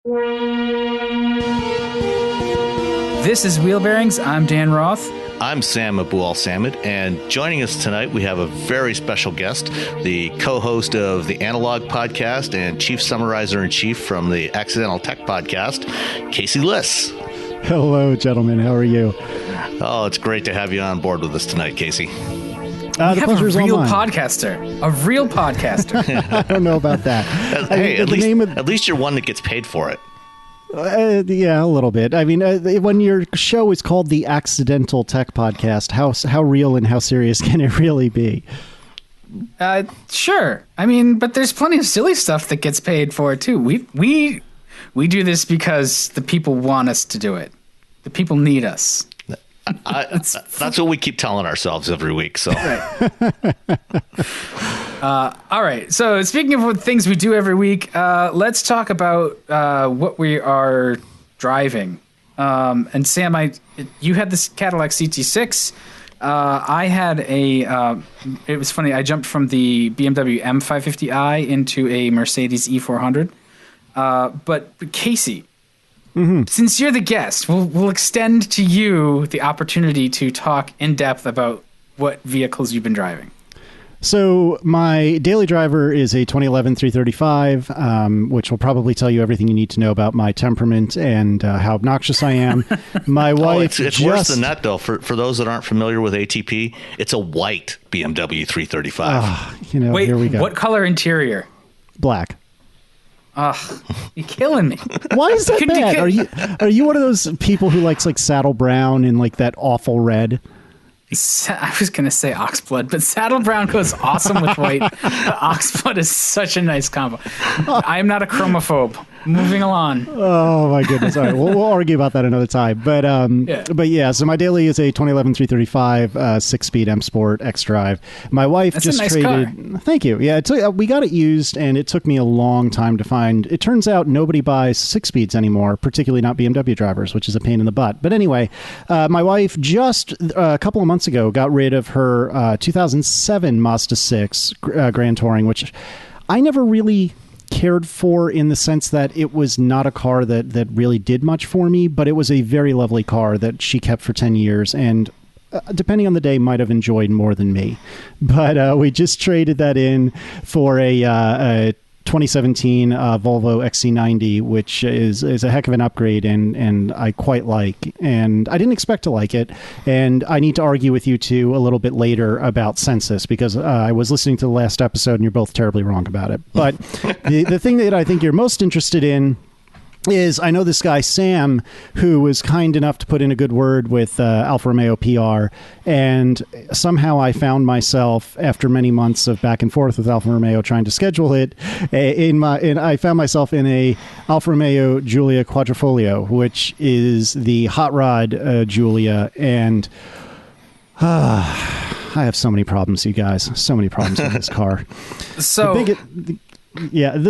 This is Wheelbearings. I'm Dan Roth. I'm Sam Abu-Al-Samad, and joining us tonight, we have a very special guest, the co-host of the Analog Podcast and Chief Summarizer-in-Chief from the Accidental Tech Podcast, Casey Liss. Hello, gentlemen. How are you? Oh, it's great to have you on board with us tonight, Casey. We have a real podcaster. A real podcaster. I don't know about that. Hey, at least you're one that gets paid for it. Yeah, a little bit. I mean, when your show is called the Accidental Tech Podcast, how real and how serious can it really be? Sure. I mean, but there's plenty of silly stuff that gets paid for it too. We do this because the people want us to do it. The people need us. That's what we keep telling ourselves every week. So, right. All right. So, speaking of things we do every week, let's talk about what we are driving. And Sam, you had this Cadillac CT6. I had it was funny. I jumped from the BMW M550i into a Mercedes E400. But Casey. Mm-hmm. Since you're the guest, we'll extend to you the opportunity to talk in depth about what vehicles you've been driving. So my daily driver is a 2011 335, which will probably tell you everything you need to know about my temperament and how obnoxious I am. My wife it's worse than that, though. For those that aren't familiar with ATP, it's a white BMW 335. Wait, here we go. What color interior? Black. Ugh, you're killing me. Why is that bad? Are you one of those people who likes like saddle brown and like that awful red? I was going to say oxblood, but saddle brown goes awesome with white. Oxblood is such a nice combo. I am not a chromophobe. Moving along. Oh my goodness! All right, we'll argue about that another time. But yeah. So my daily is a 2011 335 6-speed M Sport X Drive. My wife just traded. Car. Thank you. Yeah, we got it used, and it took me a long time to find. It turns out nobody buys 6-speeds anymore, particularly not BMW drivers, which is a pain in the butt. But anyway, my wife just a couple of months ago got rid of her 2007 Mazda 6 Grand Touring, which I never really cared for in the sense that it was not a car that really did much for me, but it was a very lovely car that she kept for 10 years and depending on the day might have enjoyed more than me. But we just traded that in for a 2017 Volvo XC90, which is a heck of an upgrade and I quite like. And I didn't expect to like it. And I need to argue with you two a little bit later about Census because I was listening to the last episode and you're both terribly wrong about it. But the thing that I think you're most interested in is I know this guy, Sam, who was kind enough to put in a good word with Alfa Romeo PR, and somehow I found myself, after many months of back and forth with Alfa Romeo trying to schedule it, I found myself in a Alfa Romeo Giulia Quadrifoglio, which is the hot rod Giulia, and I have so many problems, you guys. So many problems with this car. So the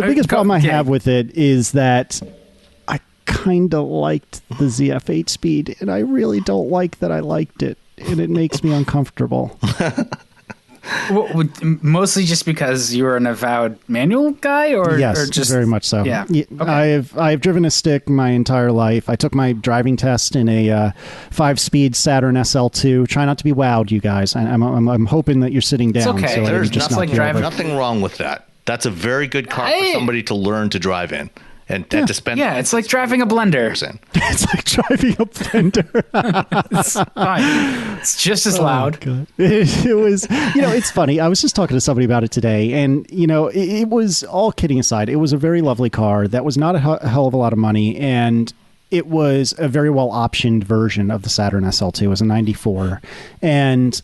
biggest problem I have with it is that kind of liked the ZF 8-speed, and I really don't like that I liked it, and it makes me uncomfortable. Well, mostly just because you were an avowed manual guy, yes, or just very much so. Yeah, okay. I've driven a stick my entire life. I took my driving test in a 5-speed Saturn SL2. Try not to be wowed, you guys. I'm hoping that you're sitting down. It's okay. So there's just nothing wrong with that. That's a very good car for somebody to learn to drive in. And to spend it's like driving a blender. It's like driving a blender. It's fine. It's just as loud. God. It was, it's funny. I was just talking to somebody about it today, and, it was, all kidding aside, it was a very lovely car that was not a hell of a lot of money, and it was a very well optioned version of the Saturn SL2. It was a 94. And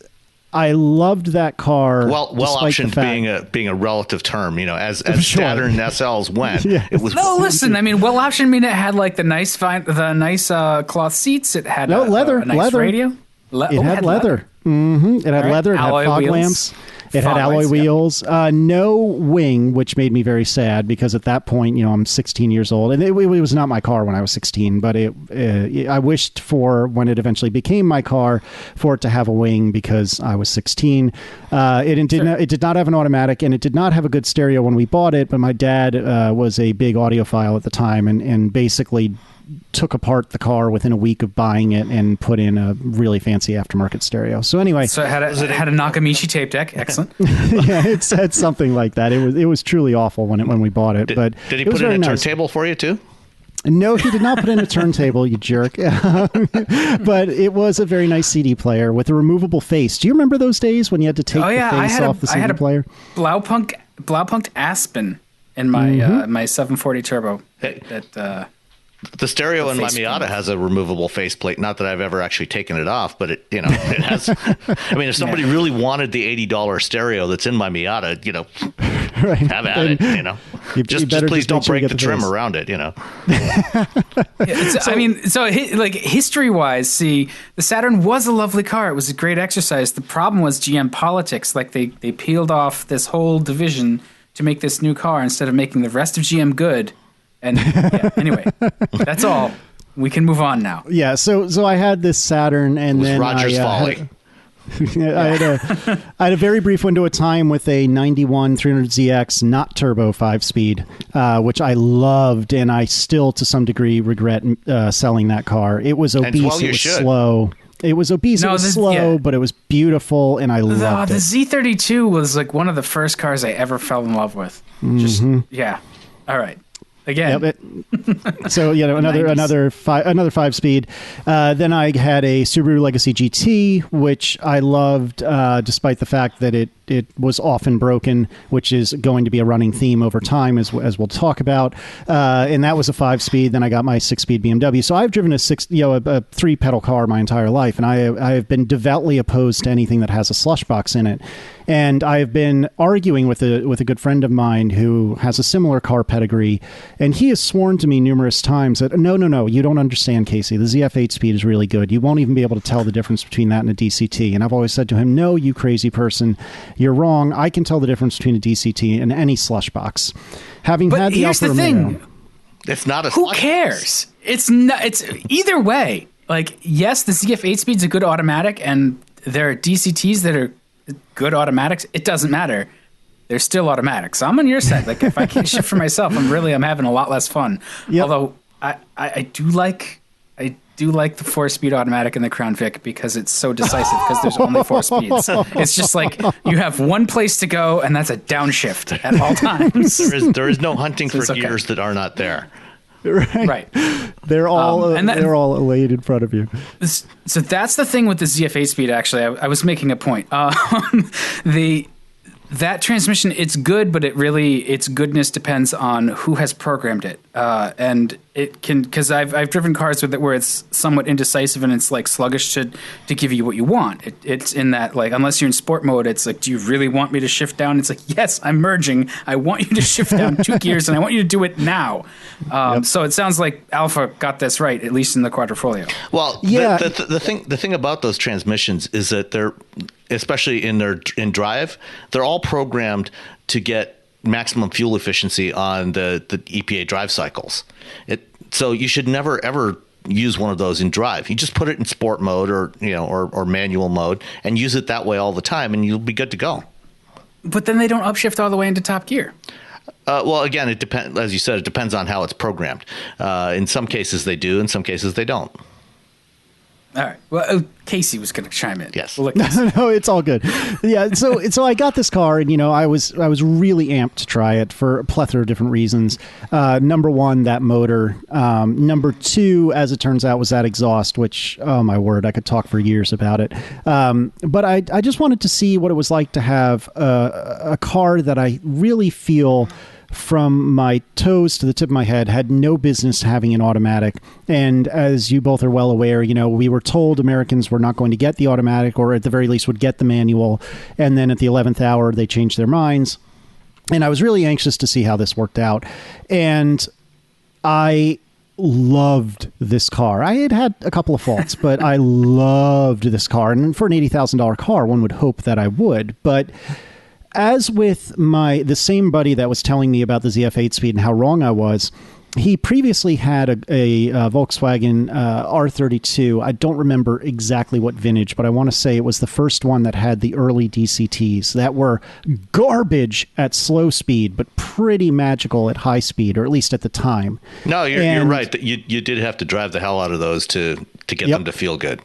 I loved that car. Well optioned being a relative term, as sure. Saturn SLs went. Yeah. It was listen. I mean, well optioned mean it had like the nice cloth seats. It had leather, a nice leather radio. It had leather. Mm-hmm. It had leather. It had fog lamps. It had alloy wheels, no wing, which made me very sad because at that point, I'm 16 years old, and it was not my car when I was 16, but I wished for when it eventually became my car for it to have a wing because I was 16. It did not have an automatic, and it did not have a good stereo when we bought it, but my dad was a big audiophile at the time and basically took apart the car within a week of buying it and put in a really fancy aftermarket stereo. So anyway, so it had a Nakamichi tape deck. Excellent. Yeah, it's had something like that. It was truly awful when we bought it. But did he put in a turntable for you too? No, he did not put in a turntable, you jerk. But it was a very nice CD player with a removable face. Do you remember those days when you had to take the face off the CD player? Blaupunkt Aspen in my my 740 Turbo. The stereo in my Miata has a removable faceplate. Not that I've ever actually taken it off, but it has. I mean, if somebody really wanted the $80 stereo that's in my Miata, right. have at it. Just please don't break the trim around it. History-wise, see, the Saturn was a lovely car. It was a great exercise. The problem was GM politics. Like they peeled off this whole division to make this new car instead of making the rest of GM good. And anyway, that's all. We can move on now. Yeah, so I had this Saturn, and then Roger's folly. I had a very brief window of time with a 91 300ZX, not turbo 5-speed, which I loved, and I still, to some degree, regret selling that car. It was obese, it was slow. It was obese, it was slow, but it was beautiful, and I loved it. The Z32 was like one of the first cars I ever fell in love with. All right. Again. Yep, so another 5-speed. Then I had a Subaru Legacy GT, which I loved, despite the fact that it was often broken, which is going to be a running theme over time, as we'll talk about. And that was a 5-speed. Then I got my 6-speed BMW. So I've driven a 3-pedal car my entire life, and I have been devoutly opposed to anything that has a slush box in it. And I've been arguing with a good friend of mine who has a similar car pedigree, and he has sworn to me numerous times that, no, you don't understand, Casey. The ZF 8-speed is really good. You won't even be able to tell the difference between that and a DCT. And I've always said to him, no, you crazy person. You're wrong. I can tell the difference between a DCT and any slush box. Having had the Alfa Romeo, it's not a who cares? It's not. It's either way. Like, yes, the ZF 8-speed's a good automatic, and there are DCTs that are good automatics. It doesn't matter. They're still automatics. So I'm on your side. Like, if I can't shift for myself, I'm having a lot less fun. Yep. Although I do like the 4-speed automatic in the Crown Vic because it's so decisive because there's only 4 speeds. It's just like you have one place to go, and that's a downshift at all times. There is no hunting for gears that are not there. Right. They're all laid in front of you. So that's the thing with the ZF 8-speed. Actually, I was making a point. That transmission, it's good, but its goodness depends on who has programmed it. And it can, because I've driven cars with it where it's somewhat indecisive and it's like sluggish to give you what you want. It's in that, like, unless you're in sport mode, it's like, do you really want me to shift down? It's like, yes, I'm merging. I want you to shift down 2 gears, and I want you to do it now. So it sounds like Alpha got this right, at least in the Quadrifoglio. Well, yeah. The thing about those transmissions is that they're, especially in drive, they're all programmed to get maximum fuel efficiency on the EPA drive cycles. So you should never ever use one of those in drive. You just put it in sport mode or manual mode and use it that way all the time, and you'll be good to go. But then they don't upshift all the way into top gear. Well, again, it depends. As you said, it depends on how it's programmed. In some cases they do, in some cases they don't. All right. Well, Casey was going to chime in. Yes. No, it's all good. Yeah. So I got this car, and I was really amped to try it for a plethora of different reasons. Number one, that motor. Number two, as it turns out, was that exhaust, which, oh my word, I could talk for years about it. But I just wanted to see what it was like to have a car that I really feel, from my toes to the tip of my head, had no business having an automatic. And as you both are well aware, we were told Americans were not going to get the automatic, or at the very least would get the manual. And then at the 11th hour, they changed their minds. And I was really anxious to see how this worked out. And I loved this car. I had a couple of faults, but I loved this car. And for an $80,000 car, one would hope that I would. But as with the same buddy that was telling me about the ZF 8-speed and how wrong I was, he previously had a Volkswagen R32. I don't remember exactly what vintage, but I want to say it was the first one that had the early DCTs that were garbage at slow speed, but pretty magical at high speed, or at least at the time. No, you're right. You did have to drive the hell out of those to get them to feel good.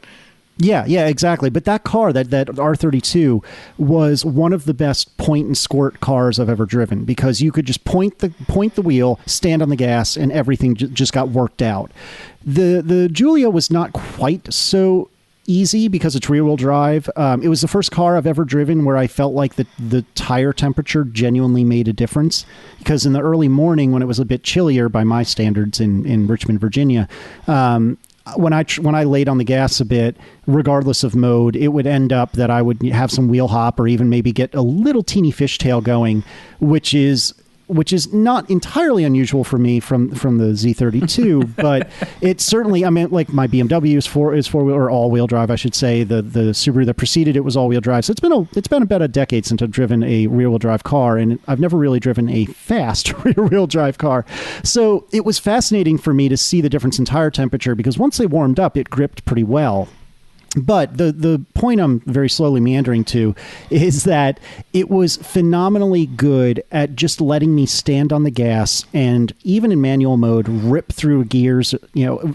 Yeah, exactly. But that car, that R32, was one of the best point and squirt cars I've ever driven, because you could just point the wheel, stand on the gas, and everything just got worked out. The Giulia was not quite so easy because it's rear-wheel drive. It was the first car I've ever driven where I felt like the tire temperature genuinely made a difference, because in the early morning when it was a bit chillier by my standards in Richmond, Virginia, when I laid on the gas a bit, regardless of mode, it would end up that I would have some wheel hop or even maybe get a little teeny fishtail going, which is not entirely unusual for me from the Z32, but it's certainly, I mean, like my BMW is four-wheel or all-wheel drive, I should say. The Subaru that preceded it was all-wheel drive. So it's been about a decade since I've driven a rear-wheel drive car, and I've never really driven a fast rear-wheel drive car. So it was fascinating for me to see the difference in tire temperature, because once they warmed up, it gripped pretty well. But the point I'm very slowly meandering to is that it was phenomenally good at just letting me stand on the gas and, even in manual mode, rip through gears,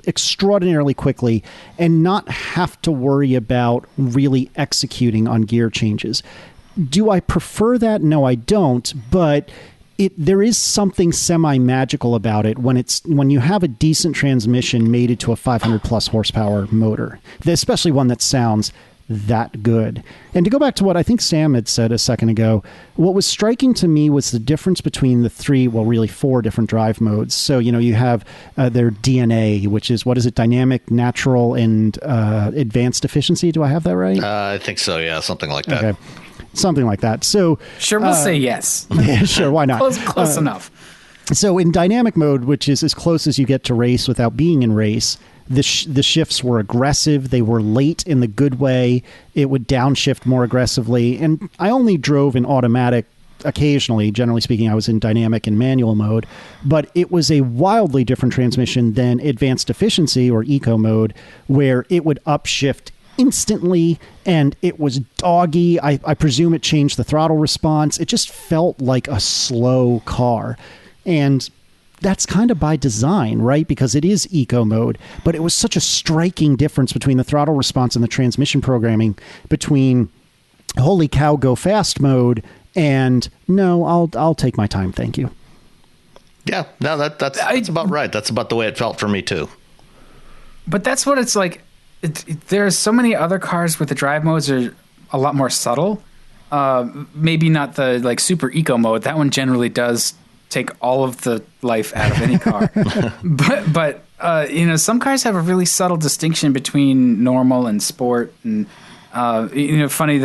extraordinarily quickly and not have to worry about really executing on gear changes. Do I prefer that? No, I don't. But there is something semi-magical about it when you have a decent transmission mated to a 500 plus horsepower motor, especially one that sounds that good. And to go back to what I think Sam had said a second ago, what was striking to me was the difference between the really four different drive modes. So, you have their DNA, which is, what is it, dynamic, natural, and advanced efficiency. Do I have that right? I think so, yeah, something like that. Okay. Something like that. So sure, we'll say yes. Yeah, sure, why not? Close enough. So in dynamic mode, which is as close as you get to race without being in race, the shifts were aggressive. They were late in the good way. It would downshift more aggressively. And I only drove in automatic occasionally. Generally speaking, I was in dynamic and manual mode. But it was a wildly different transmission than advanced efficiency or eco mode, where it would upshift instantly, and it was doggy. I presume it changed the throttle response. It just felt like a slow car. And that's kind of by design, right? Because it is eco mode. But it was such a striking difference between the throttle response and the transmission programming between holy cow, go fast mode and no, I'll take my time, thank you. Yeah, no, that's about right. That's about the way it felt for me too. But that's what it's like. There are so many other cars where the drive modes are a lot more subtle. Maybe not the super eco mode. That one generally does take all of the life out of any car. but some cars have a really subtle distinction between normal and sport. And funny,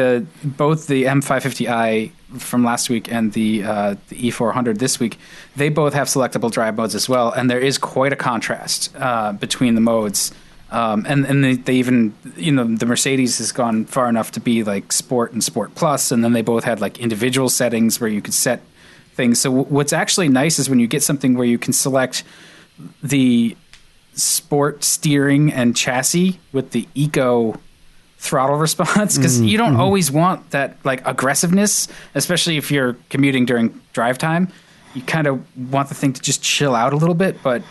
both the M550i from last week and the E400 this week, they both have selectable drive modes as well. And there is quite a contrast between the modes. And they even, the Mercedes has gone far enough to be like Sport and Sport Plus, and then they both had like individual settings where you could set things. So what's actually nice is when you get something where you can select the sport steering and chassis with the eco throttle response, because you don't always want that like aggressiveness, especially if you're commuting during drive time. You kind of want the thing to just chill out a little bit, but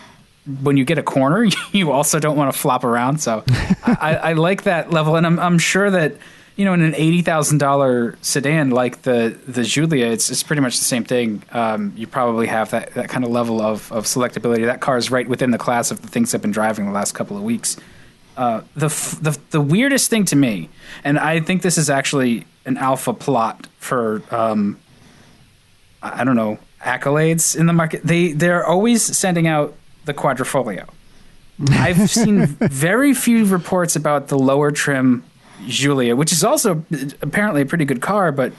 when you get a corner, you also don't want to flop around. So I like that level. And I'm sure that, in an $80,000 sedan like the Giulia, it's pretty much the same thing. You probably have that kind of level of selectability. That car is right within the class of the things I've been driving the last couple of weeks. The weirdest thing to me, and I think this is actually an alpha plot for, I don't know, accolades in the market. They're always sending out the Quadrifoglio. I've seen very few reports about the lower trim Giulia, which is also apparently a pretty good car, but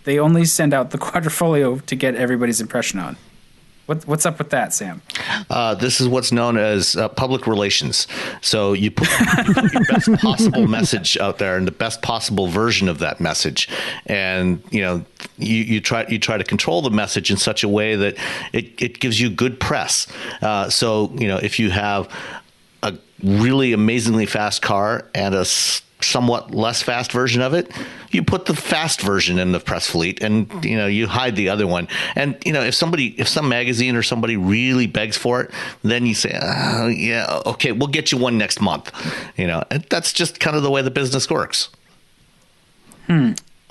they only send out the Quadrifoglio to get everybody's impression on. What's up with that, Sam? This is what's known as public relations. So you put your best possible message out there and the best possible version of that message, and you try to control the message in such a way that it gives you good press. So if you have a really amazingly fast car and a somewhat less fast version of it, you put the fast version in the press fleet, and you hide the other one. And if some magazine or somebody really begs for it, then you say, yeah, okay, we'll get you one next month. And that's just kind of the way the business works.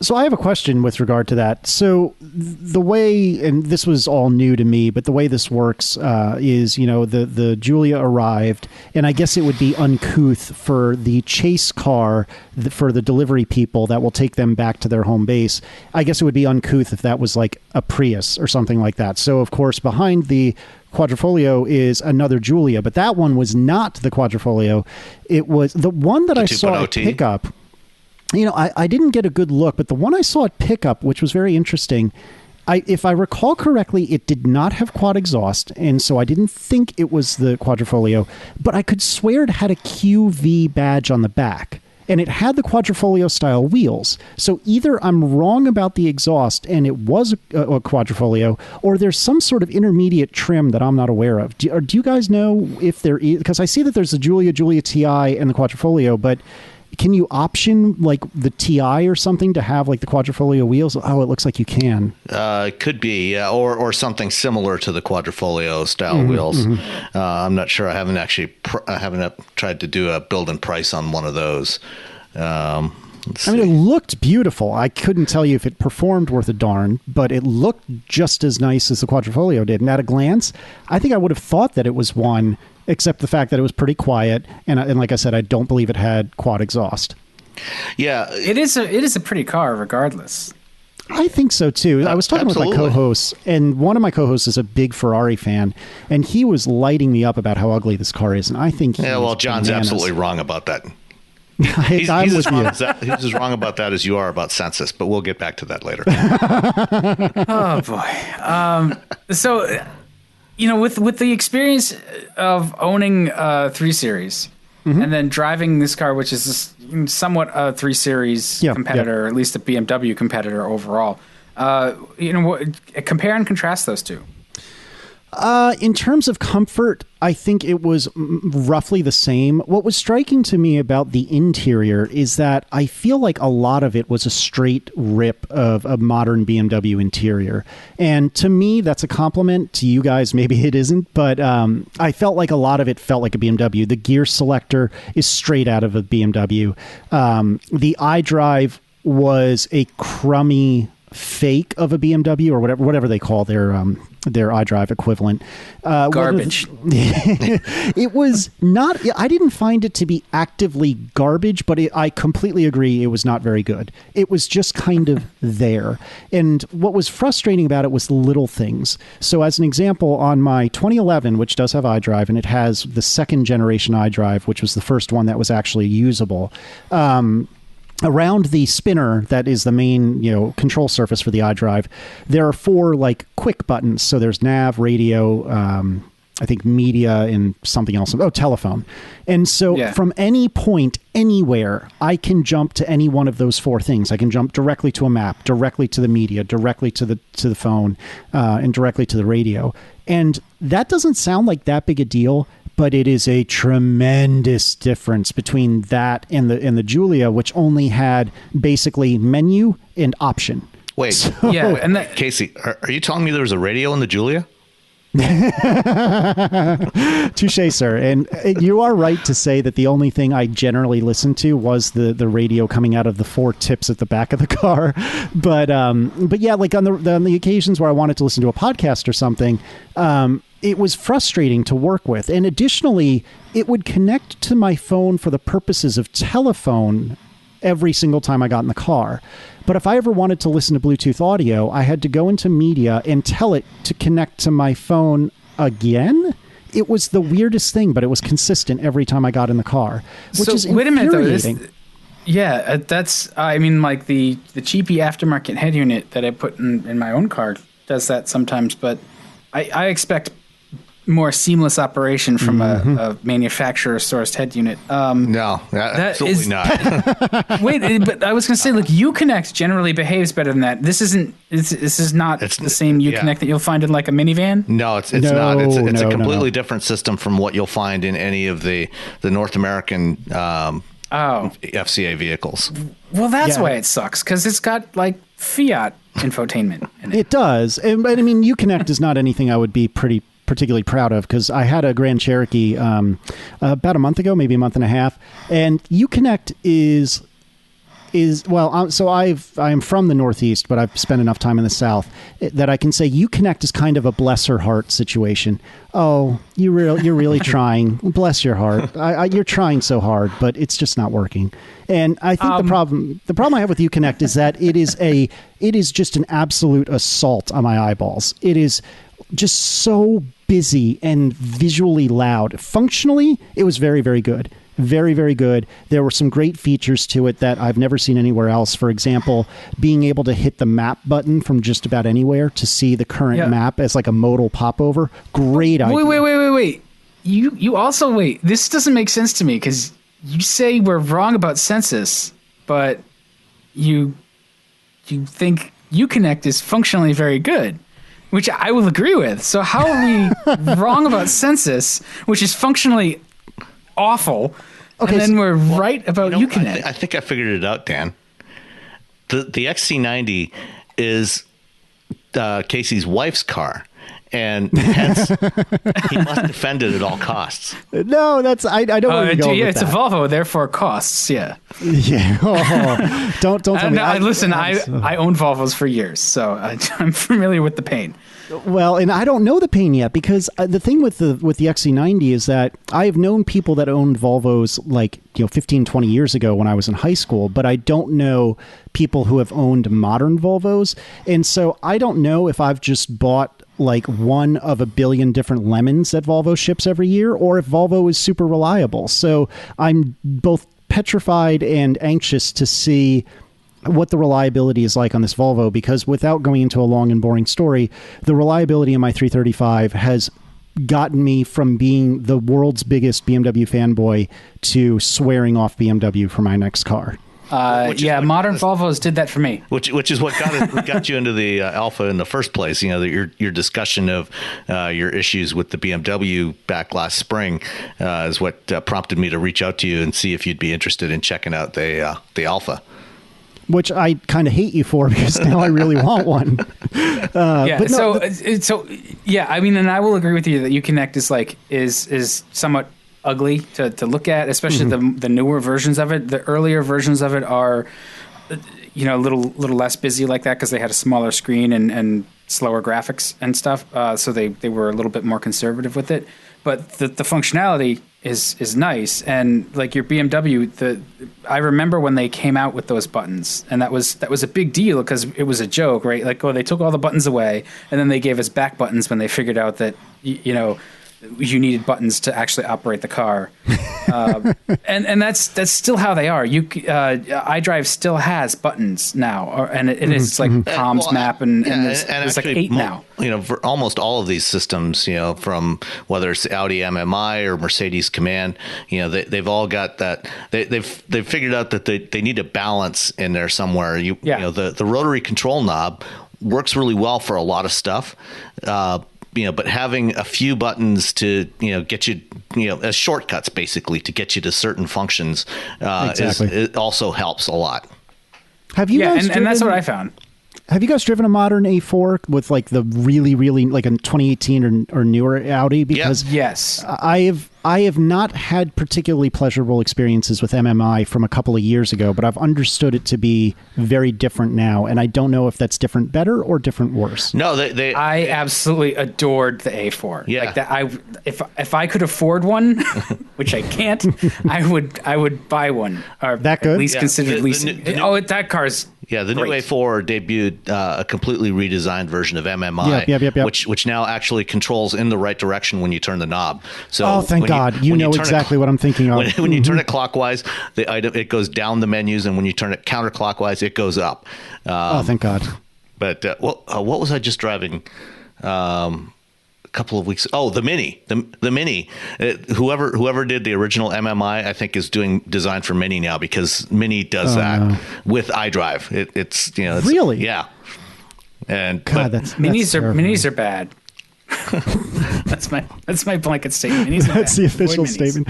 So I have a question with regard to that. So the way, and this was all new to me, but the way this works is, the Giulia arrived, and I guess it would be uncouth for the chase car for the delivery people that will take them back to their home base. I guess it would be uncouth if that was like a Prius or something like that. So, of course, behind the Quadrifoglio is another Giulia, but that one was not the Quadrifoglio. It was the one that I saw at pickup. I didn't get a good look, but the one I saw at pickup, which was very interesting, if I recall correctly, it did not have quad exhaust, and so I didn't think it was the Quadrifoglio, but I could swear it had a QV badge on the back, and it had the Quadrifoglio style wheels. So either I'm wrong about the exhaust and it was a Quadrifoglio, or there's some sort of intermediate trim that I'm not aware of. Do you guys know if there is? Because I see that there's the Giulia TI, and the Quadrifoglio, but can you option like the TI or something to have like the Quadrifoglio wheels? Oh, it looks like you can. It could be, yeah, or something similar to the Quadrifoglio style wheels. I'm not sure. I haven't actually tried to do a build and price on one of those. It looked beautiful. I couldn't tell you if it performed worth a darn, but it looked just as nice as the Quadrifoglio did. And at a glance, I think I would have thought that it was one, except the fact that it was pretty quiet. And like I said, I don't believe it had quad exhaust. Yeah. It is a pretty car regardless. I think so, too. I was talking with my co-hosts, and one of my co-hosts is a big Ferrari fan, and he was lighting me up about how ugly this car is. And I think John's absolutely wrong about that. He's as wrong about that as you are about census, but we'll get back to that later. Oh, boy. So, with the experience of owning a 3 Series and then driving this car, which is somewhat a 3 Series competitor, or at least a BMW competitor overall, compare and contrast those two. In terms of comfort, I think it was roughly the same. What was striking to me about the interior is that I feel like a lot of it was a straight rip of a modern BMW interior. And to me, that's a compliment. To you guys, maybe it isn't, but I felt like a lot of it felt like a BMW. The gear selector is straight out of a BMW. The iDrive was a crummy fake of a BMW or whatever they call their iDrive equivalent. Garbage. It was not. I didn't find it to be actively garbage, but I completely agree. It was not very good. It was just kind of there. And what was frustrating about it was the little things. So as an example, on my 2011, which does have iDrive, and it has the second generation iDrive, which was the first one that was actually usable. Around the spinner, that is the main, control surface for the iDrive, there are 4 like quick buttons. So there's nav, radio, I think media, and something else. Oh, telephone. And so from any point, anywhere, I can jump to any one of those 4 things. I can jump directly to a map, directly to the media, directly to the phone, and directly to the radio. And that doesn't sound like that big a deal, but it is a tremendous difference between that and the Giulia, which only had basically menu and option. Wait, Casey, are you telling me there was a radio in the Giulia? Touche, sir. And you are right to say that the only thing I generally listened to was the radio coming out of the 4 tips at the back of the car. But yeah, like on the occasions where I wanted to listen to a podcast or something, it was frustrating to work with. And additionally, it would connect to my phone for the purposes of telephone every single time I got in the car. But if I ever wanted to listen to Bluetooth audio, I had to go into media and tell it to connect to my phone again. It was the weirdest thing, but it was consistent every time I got in the car, which is wait a minute, though. That's, like the cheapy aftermarket head unit that I put in my own car does that sometimes, but I expect more seamless operation from a manufacturer sourced head unit. No, absolutely not. Wait, but I was going to say, like, Uconnect generally behaves better than that. This isn't. This is not the same Uconnect that you'll find in like a minivan. No, it's not. It's a completely different system from what you'll find in any of the North American FCA vehicles. Well, that's why it sucks, because it's got like Fiat infotainment in it. It does, but I mean, Uconnect is not anything I would be particularly proud of, because I had a Grand Cherokee about a month ago, maybe a month and a half, and Uconnect is well. So I am from the Northeast, but I've spent enough time in the South that I can say Uconnect is kind of a bless her heart situation. Oh, you're really trying. Bless your heart. You're trying so hard, but it's just not working. And I think the problem I have with Uconnect is that it is just an absolute assault on my eyeballs. It is just so busy and visually loud. Functionally, it was very, very good. Very, very good. There were some great features to it that I've never seen anywhere else. For example, being able to hit the map button from just about anywhere to see the current map as like a modal popover. Great idea. Wait. You also wait. This doesn't make sense to me, because you say we're wrong about Census, but you think Uconnect is functionally very good, which I will agree with. So how are we wrong about Census, which is functionally awful, and then we're right about Uconnect? I think I figured it out, Dan. The XC90 is Casey's wife's car, and hence he must defend it at all costs. No, that's I don't want to go with it's that. a Volvo, therefore costs. Yeah. Oh, don't tell me. Listen, I owned Volvos for years, so I'm familiar with the pain. Well, and I don't know the pain yet, because the thing with the XC90 is that I have known people that owned Volvos like 15, 20 years ago when I was in high school, but I don't know people who have owned modern Volvos. And so I don't know if I've just bought like one of a billion different lemons that Volvo ships every year, or if Volvo is super reliable. So I'm both petrified and anxious to see what the reliability is like on this Volvo, because without going into a long and boring story, the reliability in my 335 has gotten me from being the world's biggest BMW fanboy to swearing off BMW for my next car. Modern Volvos did that for me. Which is what got you into the Alpha in the first place. Your discussion of your issues with the BMW back last spring is what prompted me to reach out to you and see if you'd be interested in checking out the Alpha. Which I kind of hate you for, because now I really want one. I mean, and I will agree with you that Uconnect is somewhat ugly to look at, especially the newer versions of it. The earlier versions of it are, a little less busy like that, because they had a smaller screen and slower graphics and stuff. So they were a little bit more conservative with it. But the functionality is nice, and like your BMW, I remember when they came out with those buttons, and that was a big deal, because it was a joke, right? Like, they took all the buttons away, and then they gave us back buttons when they figured out that you needed buttons to actually operate the car, and that's still how they are. iDrive still has buttons now, and it is like comms map, and there's actually, like 8 now. For almost all of these systems, from whether it's Audi MMI or Mercedes Command, they've all got that. They've figured out that they need a balance in there somewhere. The rotary control knob works really well for a lot of stuff. But having a few buttons to, get you, as shortcuts basically to get you to certain functions, it also helps a lot. Have you guys and that's what I found. Have you guys driven a modern A4 with like the really, really like a 2018 or newer Audi? Because yes, I have not had particularly pleasurable experiences with MMI from a couple of years ago, but I've understood it to be very different now, and I don't know if that's different better or different worse. No, I absolutely adored the A4. Yeah, like that. If I could afford one, which I can't, I would buy one, or that good? At least consider leasing. That car's. Yeah, the great. new A4 debuted a completely redesigned version of MMI, Yep. which now actually controls in the right direction when you turn the knob. So thank God, you know exactly what I'm thinking of. When you turn it clockwise, it goes down the menus, and when you turn it counterclockwise, it goes up. Thank God. But what was I just driving? couple of weeks. Oh, the Mini, the Mini. Whoever did the original MMI, I think, is doing design for Mini now, because Mini does with iDrive. It's really, yeah. And God, minis are bad. that's my blanket statement. That's the official statement.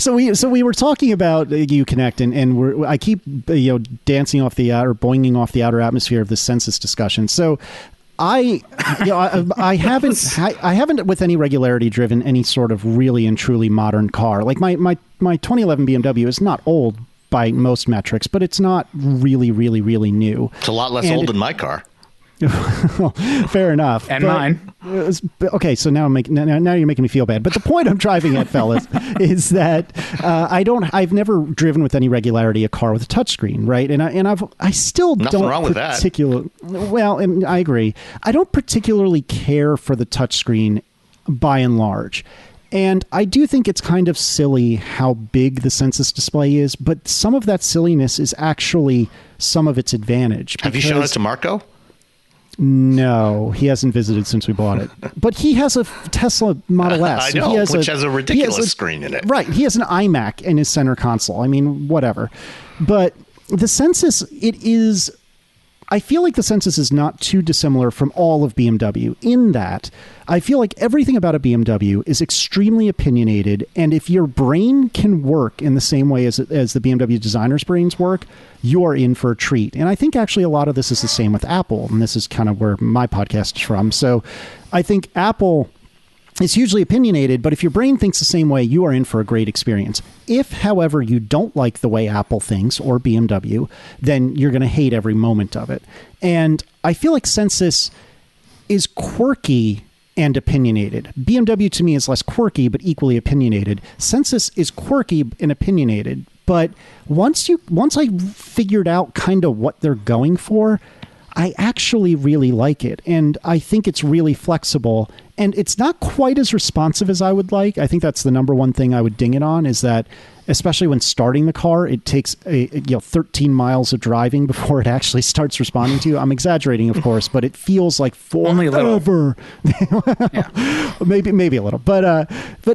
So we were talking about Uconnect, and I keep dancing off the outer, boinging off the outer atmosphere of the census discussion. So I haven't with any regularity driven any sort of really and truly modern car. Like my 2011 BMW is not old by most metrics, but it's not really new. It's a lot less old than my car. Fair enough. And mine. Okay, so now you're making me feel bad. But the point I'm driving at, fellas, is that I've never driven with any regularity a car with a touchscreen, right? And I still Nothing don't wrong with that. Well, and I agree. I don't particularly care for the touchscreen by and large. And I do think it's kind of silly how big the census display is, but some of that silliness is actually some of its advantage. Have you shown it to Marco? No, he hasn't visited since we bought it. But he has a Tesla Model S. I know, which has a ridiculous screen in it. Right. He has an iMac in his center console. I mean, whatever. But the Census, I feel like the Census is not too dissimilar from all of BMW in that I feel like everything about a BMW is extremely opinionated, and if your brain can work in the same way as the BMW designers' brains work, you are in for a treat. And I think actually a lot of this is the same with Apple, and this is kind of where my podcast is from. So I think Apple is hugely opinionated, but if your brain thinks the same way, you are in for a great experience. If, however, you don't like the way Apple thinks or BMW, then you're going to hate every moment of it. And I feel like Census is quirky and opinionated. BMW to me is less quirky, but equally opinionated. Census is quirky and opinionated, but once I figured out kind of what they're going for, I actually really like it. And I think it's really flexible, and it's not quite as responsive as I would like. I think that's the number one thing I would ding it on, is that especially when starting the car, it takes 13 miles of driving before it actually starts responding to you. I'm exaggerating, of course, but it feels like forever. Only a little. Yeah. Maybe a little, but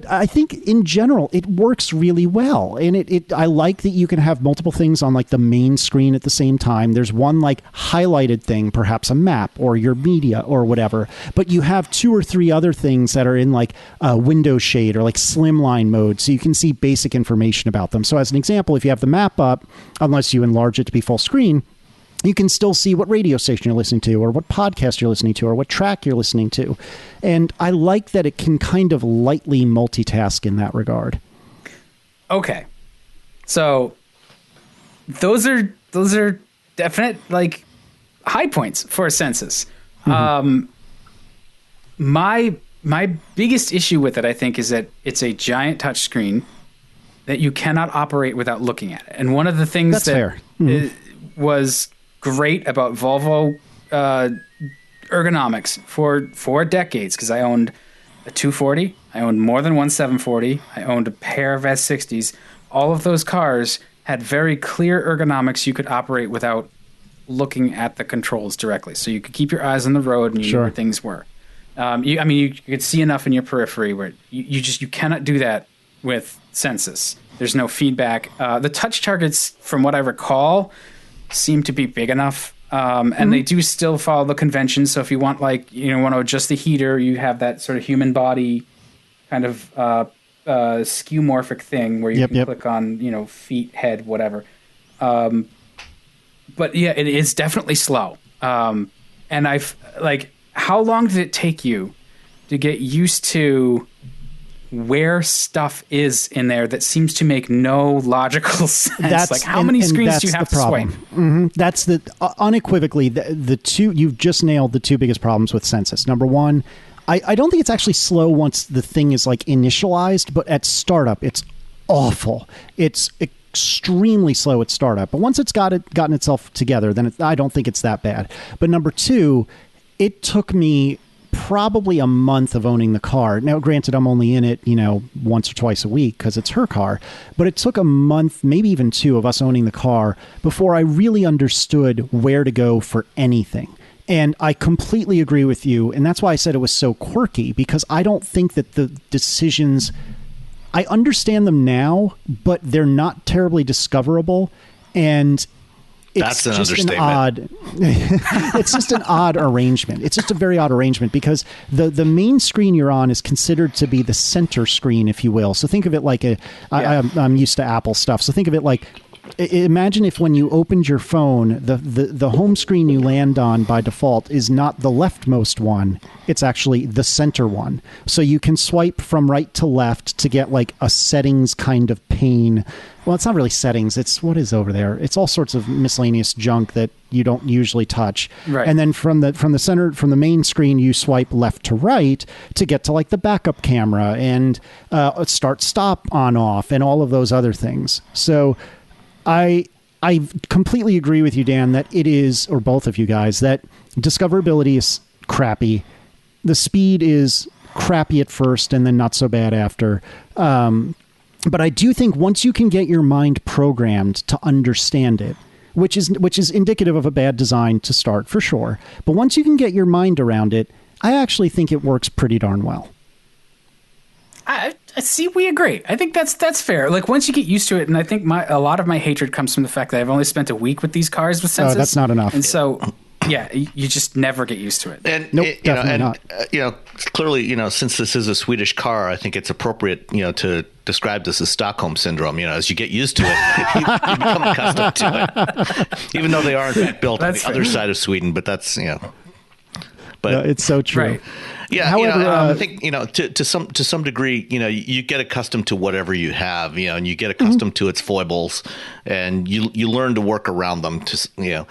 I think in general it works really well, and I like that you can have multiple things on like the main screen at the same time. There's one like highlighted thing, perhaps a map or your media or whatever, but you have two or three other things that are in like window shade or like slimline mode, so you can see basic information about them. So as an example, if you have the map up, unless you enlarge it to be full screen, you can still see what radio station you're listening to, or what podcast you're listening to, or what track you're listening to. And I like that it can kind of lightly multitask in that regard. Okay. So those are definite like high points for a Census. Mm-hmm. My biggest issue with it, I think, is that it's a giant touchscreen that you cannot operate without looking at it. And one of the things was great about Volvo ergonomics for decades, because I owned a 240, I owned more than one 740, I owned a pair of S60s. All of those cars had very clear ergonomics. You could operate without looking at the controls directly. So you could keep your eyes on the road and you knew where things were. You could see enough in your periphery where you cannot do that with Census. There's no feedback. The touch targets, from what I recall, seem to be big enough, and they do still follow the conventions. So if you want want to adjust the heater, you have that sort of human body kind of skeuomorphic thing where you can click on feet, head, whatever. But yeah, it is definitely slow. And how long did it take you to get used to where stuff is in there that seems to make no logical sense? How many screens do you have to swipe? Mm-hmm. That's unequivocally the two. You've just nailed the two biggest problems with Census. Number one, I don't think it's actually slow once the thing is like initialized, but at startup it's awful. It's extremely slow at startup, but once it's gotten itself together, then I don't think it's that bad. But number two, it took me probably a month of owning the car. Now, granted, I'm only in it, once or twice a week because it's her car, but it took a month, maybe even two, of us owning the car before I really understood where to go for anything. And I completely agree with you. And that's why I said it was so quirky, because I don't think that the decisions, I understand them now, but they're not terribly discoverable. And it's That's an just understatement. It's just an odd arrangement. It's just a very odd arrangement, because the main screen you're on is considered to be the center screen, if you will. So think of it like I'm used to Apple stuff. So think of it like, imagine if when you opened your phone, the home screen you land on by default is not the leftmost one. It's actually the center one. So you can swipe from right to left to get like a settings kind of pane. Well, it's not really settings. It's what is over there. It's all sorts of miscellaneous junk that you don't usually touch. Right. And then from the center, from the main screen, you swipe left to right to get to like the backup camera and start, stop, on, off, and all of those other things. So I completely agree with you, Dan, that it is, or both of you guys, that discoverability is crappy. The speed is crappy at first and then not so bad after. But I do think once you can get your mind programmed to understand it, which is indicative of a bad design to start, for sure. But once you can get your mind around it, I actually think it works pretty darn well. I see. We agree. I think that's fair. Like once you get used to it, and I think a lot of my hatred comes from the fact that I've only spent a week with these cars with Sensus. Oh, that's not enough. And so, yeah, you just never get used to it. And nope, definitely not. Clearly, since this is a Swedish car, I think it's appropriate, to describe this as Stockholm syndrome. As you get used to it, you become accustomed to it. Even though they are in fact built on the other side of Sweden, but that's But no, it's so true. Right. Yeah, however, I think to some degree, you get accustomed to whatever you have, and you get accustomed to its foibles, and you learn to work around them. I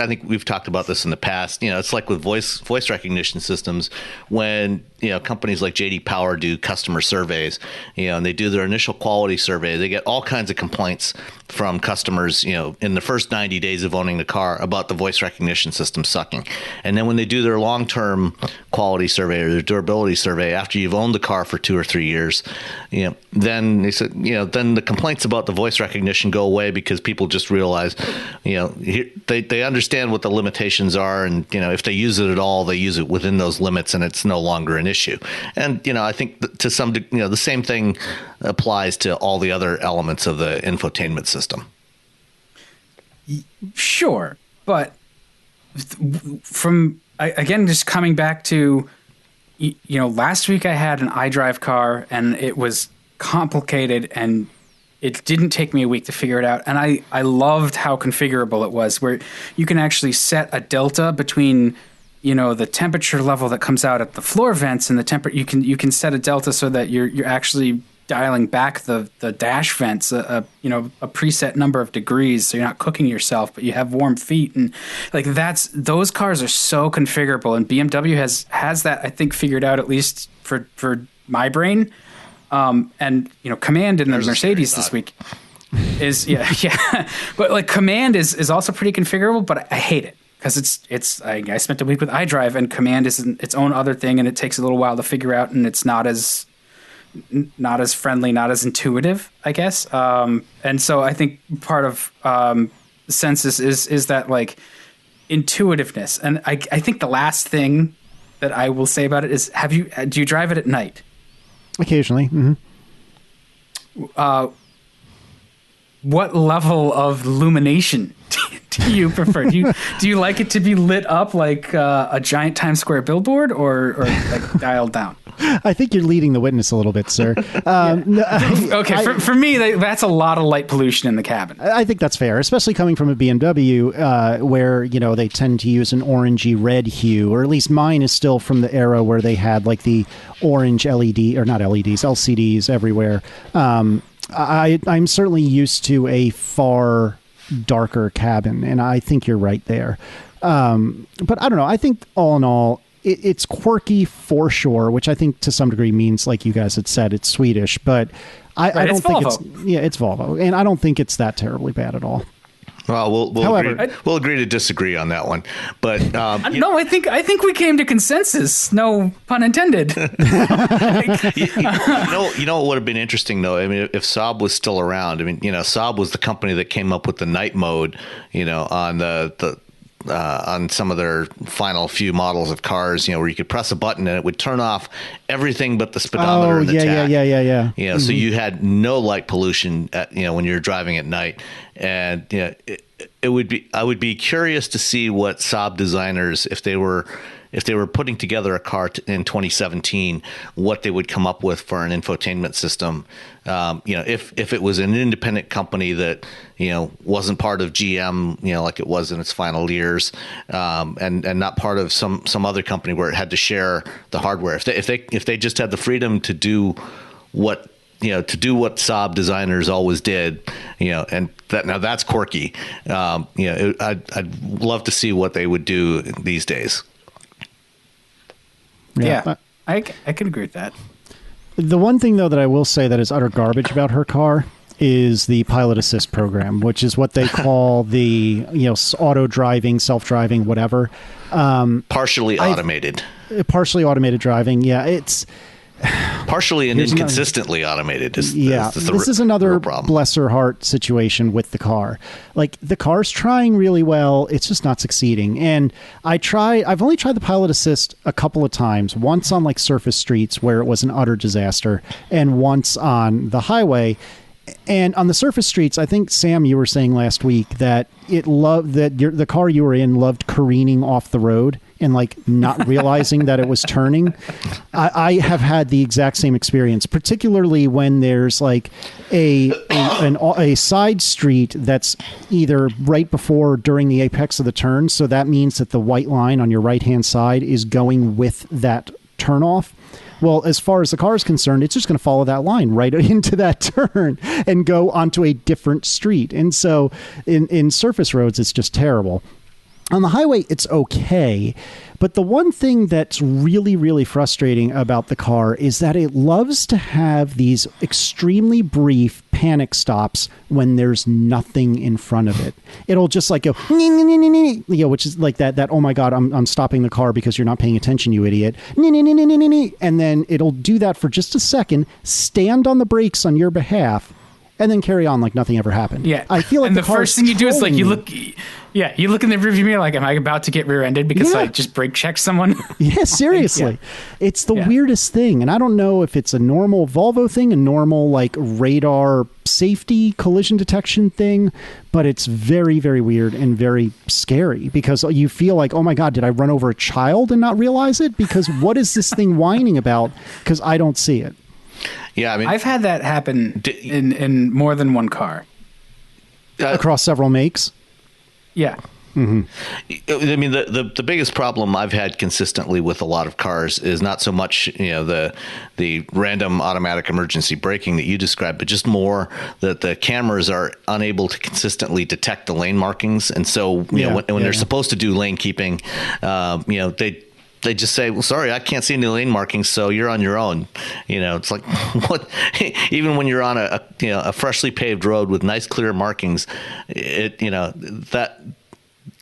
think we've talked about this in the past. It's like with voice recognition systems when companies like JD Power do customer surveys, and they do their initial quality survey. They get all kinds of complaints from customers, in the first 90 days of owning the car about the voice recognition system sucking, and then when they do their long-term quality survey or their durability survey after you've owned the car for 2 or 3 years, then they said, then the complaints about the voice recognition go away because people just realize, they understand what the limitations are, and if they use it at all, they use it within those limits, and it's no longer an issue. And I think to some degree, the same thing applies to all the other elements of the infotainment system. Sure, but again, just coming back to, last week I had an iDrive car and it was complicated and it didn't take me a week to figure it out. And I loved how configurable it was, where you can actually set a delta between, the temperature level that comes out at the floor vents and the you can set a delta so that you're actually dialing back the dash vents a preset number of degrees, so you're not cooking yourself, but you have warm feet, and like those cars are so configurable, and BMW has that, I think, figured out, at least for my brain. And Command in the Mercedes this week is but like Command is also pretty configurable, but I hate it because I spent a week with iDrive, and Command is its own other thing, and it takes a little while to figure out, and it's not as friendly, not as intuitive, I guess. And so I think part of Sensus is that like intuitiveness. And I think the last thing that I will say about it is, do you drive it at night? Occasionally. Mm-hmm. What level of illumination do you prefer? Do you like it to be lit up like a giant Times Square billboard, or like dialed down? I think you're leading the witness a little bit, sir. For me, that's a lot of light pollution in the cabin. I think that's fair, especially coming from a BMW, where they tend to use an orangey red hue, or at least mine is still from the era where they had like the orange LED, or not LEDs, LCDs everywhere. I'm certainly used to a far darker cabin, and I think you're right there. But I don't know. I think all in all, it's quirky for sure, which I think to some degree means, like you guys had said, it's Swedish. But I don't think it's Volvo, and I don't think it's that terribly bad at all. Well, we'll agree to disagree on that one, but no, I think we came to consensus. No pun intended. You know what would have been interesting though. I mean, if Saab was still around. I mean, Saab was the company that came up with the night mode. On the on some of their final few models of cars, where you could press a button and it would turn off everything but the speedometer and the tach. Yeah. So you had no light pollution when you're driving at night. And I would be curious to see what Saab designers, if they were putting together a car in 2017, what they would come up with for an infotainment system. If it was an independent company that wasn't part of GM, like it was in its final years, and not part of some other company where it had to share the hardware. If they just had the freedom to do what Saab designers always did, and that's quirky. I'd love to see what they would do these days. Yeah, I can agree with that. The one thing, though, that I will say that is utter garbage about her car is the pilot assist program, which is what they call the auto driving, self-driving, whatever. Partially automated driving. Yeah, it's partially and inconsistently automated. This is another bless her heart situation with the car. Like, the car's trying really well, it's just not succeeding. And I've only tried the pilot assist a couple of times. Once on like surface streets where it was an utter disaster, and once on the highway. And on the surface streets, I think, Sam, you were saying last week that the car you were in loved careening off the road and like not realizing that it was turning. I have had the exact same experience, particularly when there's like a side street that's either right before or during the apex of the turn. So that means that the white line on your right-hand side is going with that turnoff. Well, as far as the car is concerned, it's just going to follow that line right into that turn and go onto a different street. And so in surface roads, it's just terrible. On the highway, it's okay. But the one thing that's really, really frustrating about the car is that it loves to have these extremely brief panic stops when there's nothing in front of it. It'll just like go, which is like that, oh my God, I'm stopping the car because you're not paying attention, you idiot. And then it'll do that for just a second, stand on the brakes on your behalf, and then carry on like nothing ever happened. Yeah. I feel like and the first thing you do is like you look in the rearview mirror like, am I about to get rear-ended because I just brake checked someone? Yeah, seriously. It's the weirdest thing. And I don't know if it's a normal Volvo thing, a normal like radar safety collision detection thing, but it's very, very weird and very scary because you feel like, oh my God, did I run over a child and not realize it? Because what is this thing whining about? Because I don't see it. Yeah, I mean, I've had that happen in more than one car. Across several makes? Yeah. Mm-hmm. I mean, the biggest problem I've had consistently with a lot of cars is not so much the random automatic emergency braking that you described, but just more that the cameras are unable to consistently detect the lane markings, and so when they're supposed to do lane keeping, they just say, well, sorry, I can't see any lane markings, so you're on your own. It's like, what? Even when you're on a freshly paved road with nice clear markings, that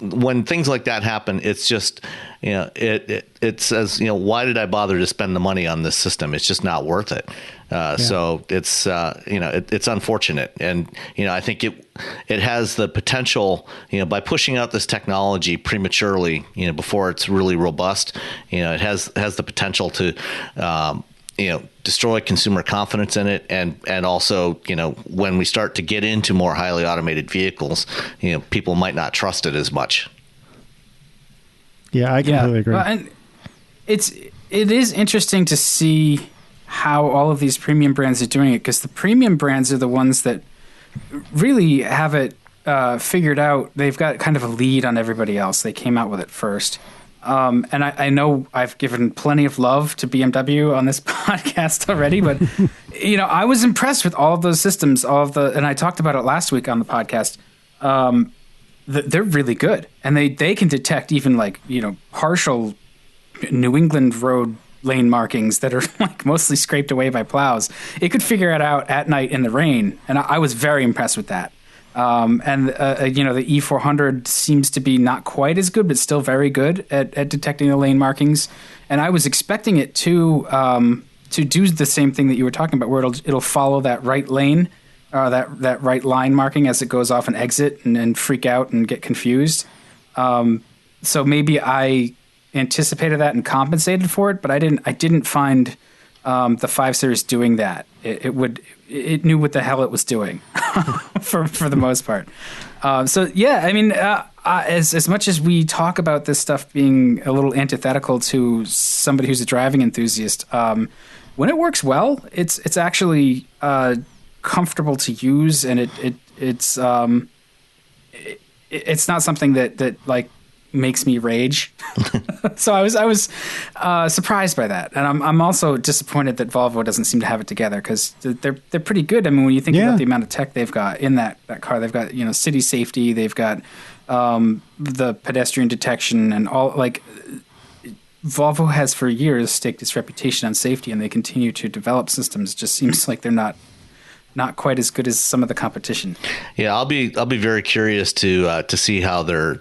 when things like that happen, it's just, it says, why did I bother to spend the money on this system? It's just not worth it. So it's, it's unfortunate. And, I think it has the potential, by pushing out this technology prematurely, before it's really robust, it has the potential to, destroy consumer confidence in it. And also, when we start to get into more highly automated vehicles, people might not trust it as much. Yeah, I completely agree. Well, and it is interesting to see how all of these premium brands are doing it, because the premium brands are the ones that really have it figured out. They've got kind of a lead on everybody else. They came out with it first. And I know I've given plenty of love to BMW on this podcast already, but I was impressed with all of those systems, and I talked about it last week on the podcast. They're really good, and they can detect even like partial New England road lane markings that are like mostly scraped away by plows. It could figure it out at night in the rain, and I was very impressed with that. And the E400 seems to be not quite as good, but still very good at detecting the lane markings. And I was expecting it to do the same thing that you were talking about, where it'll follow that right lane, that right line marking as it goes off an exit and freak out and get confused. So maybe I anticipated that and compensated for it, but I didn't find the 5 Series doing that. It knew what the hell it was doing for the most part. So yeah, I mean, as much as we talk about this stuff being a little antithetical to somebody who's a driving enthusiast, when it works well, it's actually comfortable to use, and it's not something that like makes me rage. So I was surprised by that, and I'm also disappointed that Volvo doesn't seem to have it together, because they're pretty good. I mean, when you think about the amount of tech they've got in that car, they've got city safety, they've got the pedestrian detection, and all. Like, Volvo has for years staked its reputation on safety, and they continue to develop systems. It just seems like they're not quite as good as some of the competition. Yeah, I'll be very curious to see how their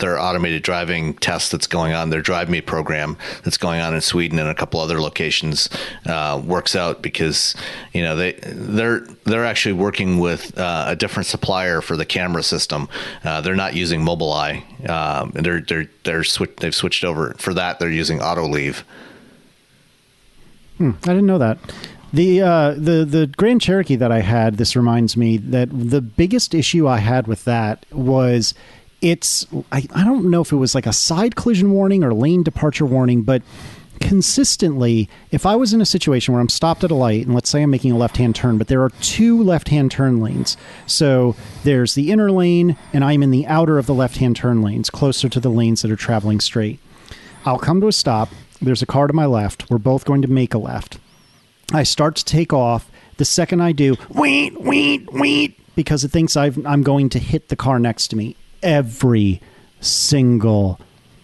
automated driving test that's going on, their Drive Me program that's going on in Sweden and a couple other locations works out, because they're actually working with a different supplier for the camera system. They're not using Mobileye. They've switched over for that. They're using Autoleave. I didn't know that. The Grand Cherokee that I had, this reminds me that the biggest issue I had with that was I don't know if it was like a side collision warning or lane departure warning, but consistently, if I was in a situation where I'm stopped at a light, and let's say I'm making a left-hand turn, but there are 2 left-hand turn lanes. So there's the inner lane, and I'm in the outer of the left-hand turn lanes, closer to the lanes that are traveling straight. I'll come to a stop. There's a car to my left. We're both going to make a left. I start to take off. The second I do, weet, because it thinks I'm going to hit the car next to me. Every single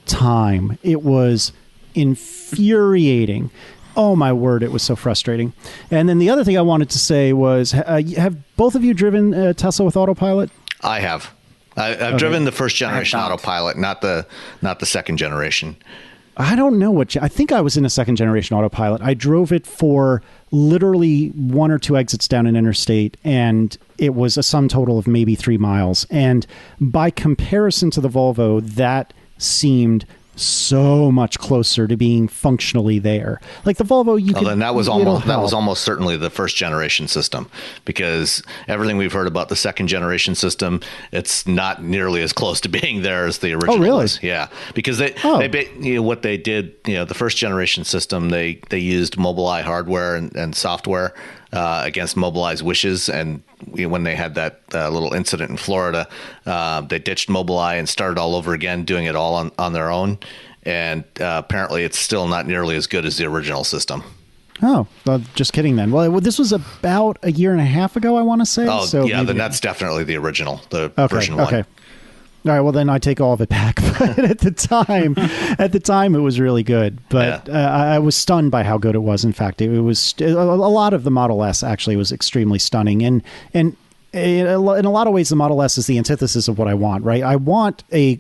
time. It was infuriating. Oh, my word, it was so frustrating. And then the other thing I wanted to say was, have both of you driven Tesla with autopilot? I have. I've driven the first generation autopilot, not the second generation. I don't know I think I was in a second generation autopilot. I drove it for literally 1 or 2 exits down an interstate, and it was a sum total of maybe 3 miles. And by comparison to the Volvo, that seemed so much closer to being functionally there. Like the Volvo, and that was almost certainly the first generation system, because everything we've heard about the second generation system, it's not nearly as close to being there as the original. Oh, really? Was. Yeah, because what they did, the first generation system, they used Mobileye hardware and software against Mobileye's wishes, and when they had that little incident in Florida, they ditched Mobileye and started all over again, doing it all on their own. And apparently it's still not nearly as good as the original system. Oh, well, just kidding then. Well, this was about a year and a half ago, I want to say. Oh, so yeah, then that's definitely the original, version 1. Okay. All right, well, then I take all of it back. But at the time, it was really good. But I was stunned by how good it was. In fact, it was a lot of the Model S actually was extremely stunning. And in a lot of ways, the Model S is the antithesis of what I want, right? I want a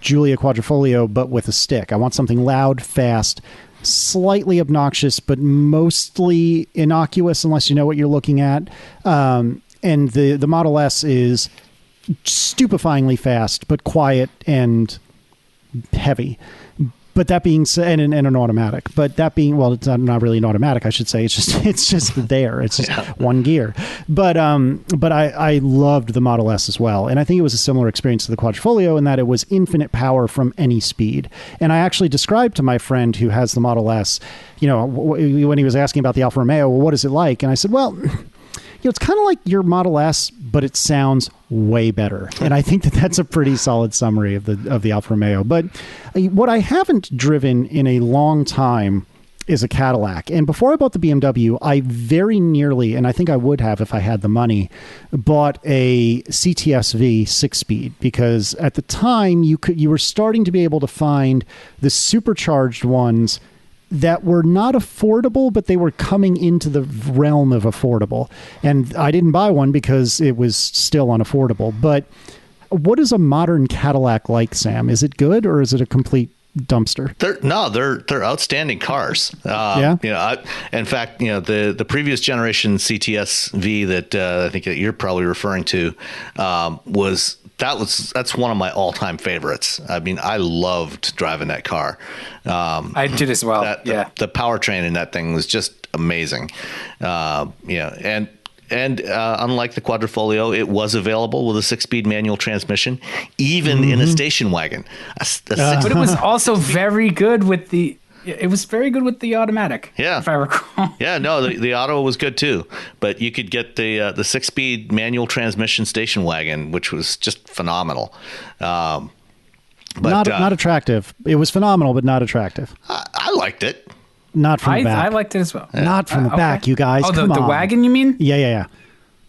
Giulia Quadrifoglio, but with a stick. I want something loud, fast, slightly obnoxious, but mostly innocuous unless you know what you're looking at. And the Model S is stupefyingly fast, but quiet and heavy. But that being said, and an automatic. But that being, well, it's not really an automatic, I should say. It's just there. It's just one gear. But I loved the Model S as well, and I think it was a similar experience to the Quadrifoglio in that it was infinite power from any speed. And I actually described to my friend who has the Model S, when he was asking about the Alfa Romeo, well, what is it like? And I said, well, it's kind of like your Model S, but it sounds way better. And I think that's a pretty solid summary of the Alfa Romeo. But what I haven't driven in a long time is a Cadillac. And before I bought the BMW, I very nearly, and I think I would have if I had the money, bought a CTS-V 6-speed, because at the time you were starting to be able to find the supercharged ones that were not affordable, but they were coming into the realm of affordable. And I didn't buy one because it was still unaffordable. But what is a modern Cadillac like, Sam? Is it good, or is it a complete dumpster? They're outstanding cars. In fact, the previous generation CTS-V that I think that you're probably referring to was that's one of my all-time favorites. I mean, I loved driving that car. I did as well. The powertrain in that thing was just amazing. And unlike the Quadrifoglio, it was available with a 6-speed manual transmission, even in a station wagon. But it was also very good with the. It was very good with the automatic. Yeah, if I recall. Yeah, no, the auto was good too, but you could get the 6-speed manual transmission station wagon, which was just phenomenal. But not attractive. It was phenomenal, but not attractive. I liked it. Not from the back. I liked it as well. Yeah. Not from the back, you guys. Oh, Come on. The wagon, you mean? Yeah.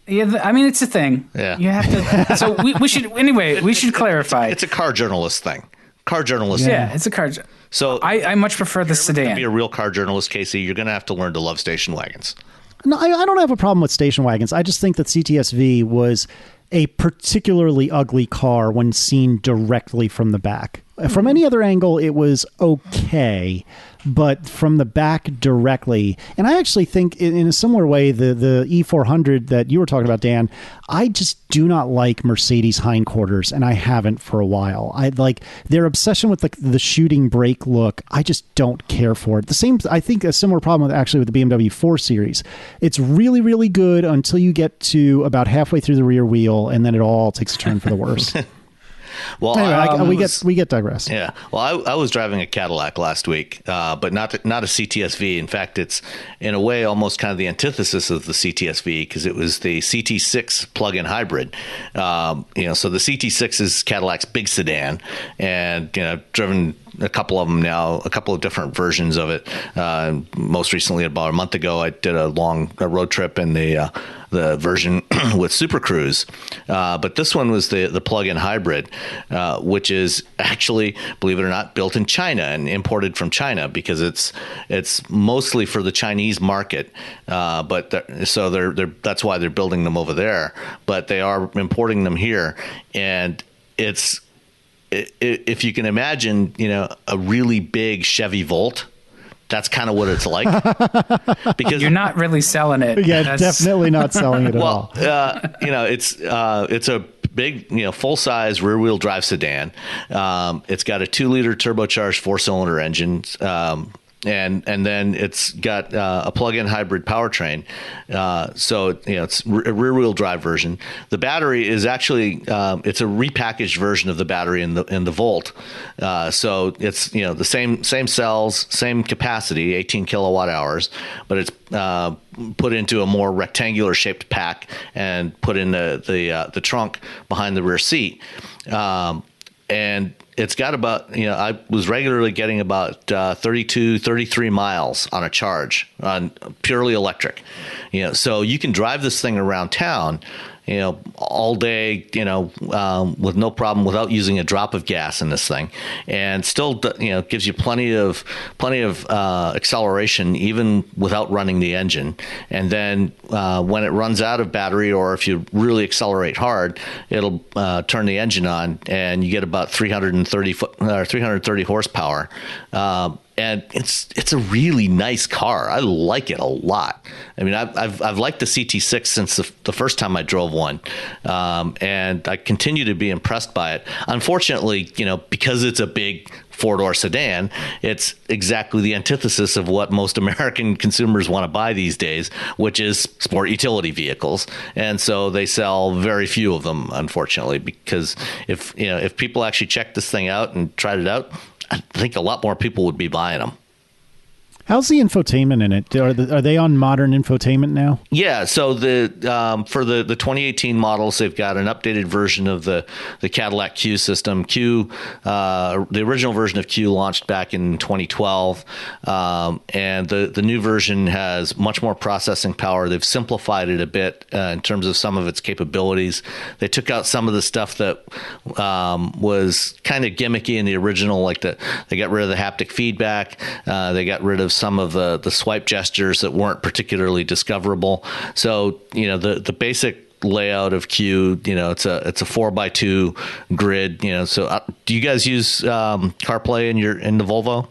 Yeah, I mean, it's a thing. Yeah. You have to. So we should, anyway, we should clarify. It's a car journalist thing. Car journalist. Yeah, it's a car. So I much prefer the sedan. To be a real car journalist, Casey, you're going to have to learn to love station wagons. No, I don't have a problem with station wagons. I just think that CTSV was a particularly ugly car when seen directly from the back. From any other angle, it was okay, but from the back directly, and I actually think in a similar way, the E400 that you were talking about, Dan, I just do not like Mercedes hindquarters, and I haven't for a while. I like their obsession with the shooting brake look. I just don't care for it. The same, I think, a similar problem with the BMW 4 Series. It's really, really good until you get to about halfway through the rear wheel, and then it all takes a turn for the worse. Well, anyway, we get digressed. Yeah. Well, I was driving a Cadillac last week, but not a CTSV. In fact, it's in a way almost kind of the antithesis of the CTSV because it was the CT6 plug-in hybrid. So the CT6 is Cadillac's big sedan, and driven a couple of them now, a couple of different versions of it. Most recently, about a month ago, I did a road trip in the version with Super Cruise. But this one was the plug-in hybrid, which is actually, believe it or not, built in China and imported from China because it's mostly for the Chinese market. But that's why they're building them over there. But they are importing them here, and if you can imagine, a really big Chevy Volt, that's kind of what it's like. Because you're not really selling it. Yeah, definitely not selling it at all. It's a big, full-size rear-wheel drive sedan. It's got a 2-liter turbocharged 4-cylinder engine. And then it's got a plug-in hybrid powertrain. So it's a rear-wheel drive version. The battery is actually it's a repackaged version of the battery in the Volt. So it's the same cells, same capacity, 18 kilowatt hours, but it's put into a more rectangular shaped pack and put in the trunk behind the rear seat. And it's got about, I was regularly getting about 32, 33 miles on a charge on purely electric. So you can drive this thing around town, all day, with no problem without using a drop of gas in this thing, and still, gives you plenty of acceleration even without running the engine. And then when it runs out of battery, or if you really accelerate hard, it'll turn the engine on, and you get about 330 horsepower. And it's a really nice car. I like it a lot. I mean, I've liked the CT6 since the first time I drove one, and I continue to be impressed by it. Unfortunately, because it's a big 4-door sedan, it's exactly the antithesis of what most American consumers want to buy these days, which is sport utility vehicles. And so they sell very few of them, unfortunately, because if people actually checked this thing out and tried it out, I think a lot more people would be buying them. How's the infotainment in it? Are they on modern infotainment now? Yeah, so for the 2018 models, they've got an updated version of the Cadillac Q system. The original version of Q launched back in 2012, and the new version has much more processing power. They've simplified it a bit in terms of some of its capabilities. They took out some of the stuff that was kind of gimmicky in the original, like they got rid of the haptic feedback. They got rid of some of the swipe gestures that weren't particularly discoverable. So, the basic layout of Q, it's a 4x2 grid, so do you guys use CarPlay in the Volvo?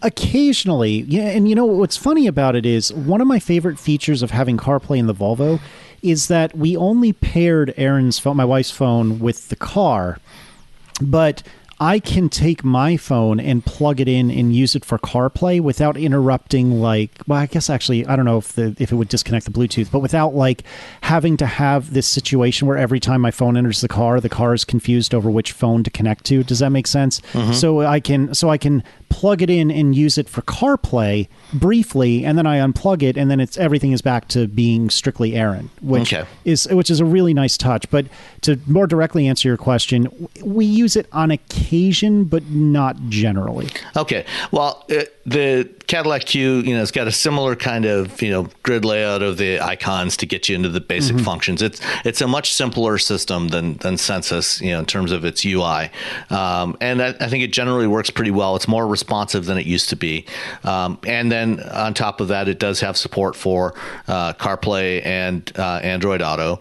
Occasionally. Yeah. And what's funny about it is one of my favorite features of having CarPlay in the Volvo is that we only paired Erin's phone, my wife's phone, with the car, but I can take my phone and plug it in and use it for CarPlay without interrupting, I guess actually, I don't know if it would disconnect the Bluetooth, but without having to have this situation where every time my phone enters the car is confused over which phone to connect to. Does that make sense? Mm-hmm. So I can plug it in and use it for CarPlay briefly, and then I unplug it, and then everything is back to being strictly Erin, which is a really nice touch. But to more directly answer your question, we use it on occasion, but not generally. Okay. Well, the Cadillac Q, it's got a similar kind of, grid layout of the icons to get you into the basic functions. It's a much simpler system than Census, in terms of its UI. And I think it generally works pretty well. It's more responsive than it used to be. And then on top of that, it does have support for CarPlay and Android Auto,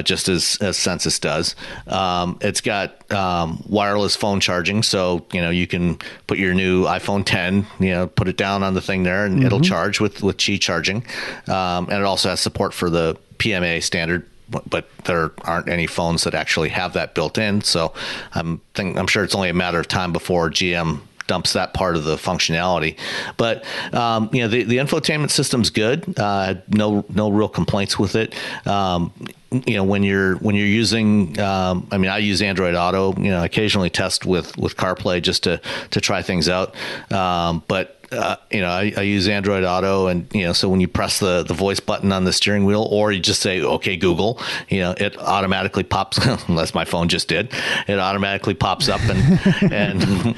just as Census does. It's got wireless phone charging, so you can put your new iPhone 10, put it down on the thing there, and it'll charge with Qi charging. And it also has support for the PMA standard, but there aren't any phones that actually have that built in. So I'm sure it's only a matter of time before GM dumps that part of the functionality. But the infotainment system's good. No real complaints with it. When you're using, I use Android Auto. Occasionally test with CarPlay just to try things out. But I use Android Auto, and so when you press the voice button on the steering wheel, or you just say "Okay, Google," it automatically pops. Unless my phone just did, it automatically pops up and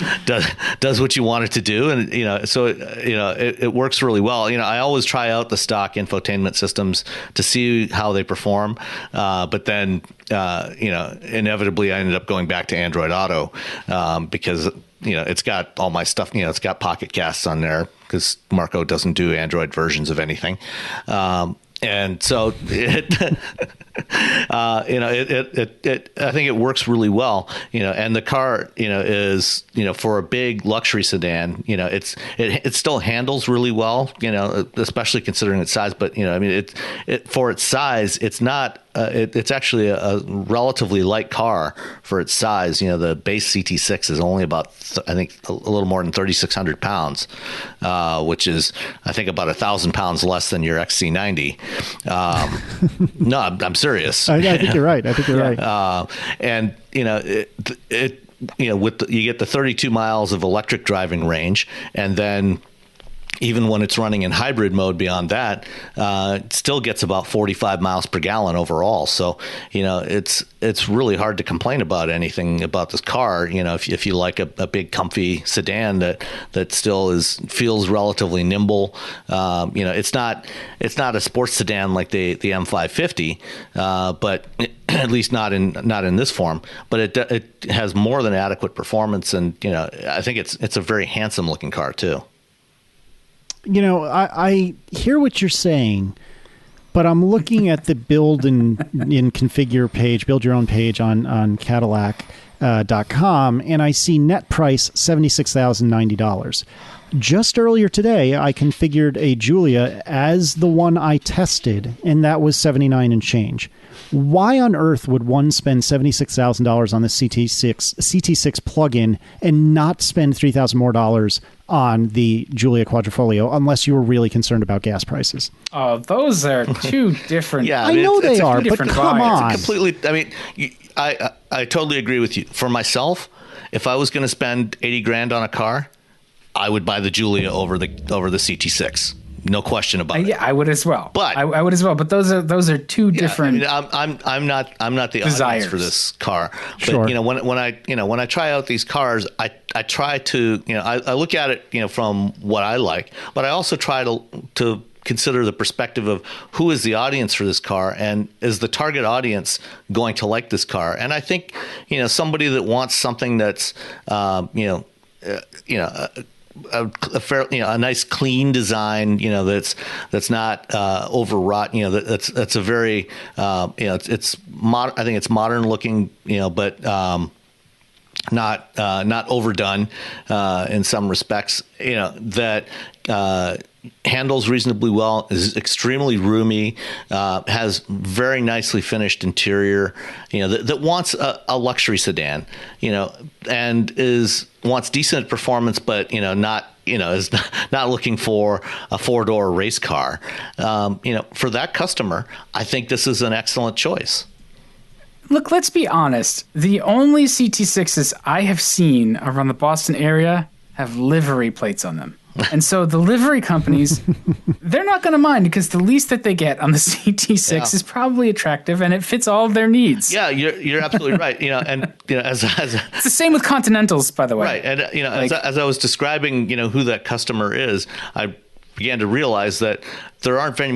does what you want it to do, and so it works really well. I always try out the stock infotainment systems to see how they perform, but then inevitably I ended up going back to Android Auto because it's got all my stuff. It's got Pocket Casts on there because Marco doesn't do Android versions of anything. And so it, I think it works really well, and the car, is, for a big luxury sedan, it still handles really well, especially considering its size. But, it for its size, it's not, it's actually a relatively light car for its size. The base CT6 is only about, I think, a little more than 3,600 pounds, which is, I think, about 1,000 pounds less than your XC90. No, I'm serious. I think you're right. And you get the 32 miles of electric driving range, and then even when it's running in hybrid mode beyond that, it still gets about 45 miles per gallon overall. So, it's really hard to complain about anything about this car. If you like a big comfy sedan that still feels relatively nimble. It's not a sports sedan like the M550, but at least not in this form. But it has more than adequate performance, and I think it's a very handsome looking car too. I hear what you're saying, but I'm looking at the build and configure page, build your own page on Cadillac.com, and I see net price $76,090. Just earlier today, I configured a Giulia as the one I tested, and that was $79 and change. Why on earth would one spend $76,000 on the CT6 plug-in and not spend $3,000 more on the Giulia Quadrifoglio, unless you were really concerned about gas prices? Oh, those are two different. Yeah, I know they are, but come on. Completely. I totally agree with you. For myself, if I was going to spend $80,000 on a car, I would buy the Giulia over the CT6. No question about it. Yeah, I would as well. But I would as well. But those are two different. I'm not the desires. audience for this car. But sure. When I try out these cars, I try to I look at it from what I like, but I also try to consider the perspective of who is the audience for this car, and is the target audience going to like this car? And I think somebody that wants something that's a nice clean design, that's not overwrought, that's a very it's modern. I think it's modern looking, but not overdone in some respects. That handles reasonably well, is extremely roomy, has very nicely finished interior, that wants a luxury sedan, and wants decent performance, but, is not looking for a 4-door race car. For that customer, I think this is an excellent choice. Look, let's be honest. The only CT6s I have seen around the Boston area have livery plates on them. And so the livery companies, they're not going to mind because the least that they get on the CT6 is probably attractive and it fits all of their needs. Yeah, you're absolutely right. As it's the same with Continentals, by the way. Right, and as I was describing, who that customer is, I began to realize that there aren't very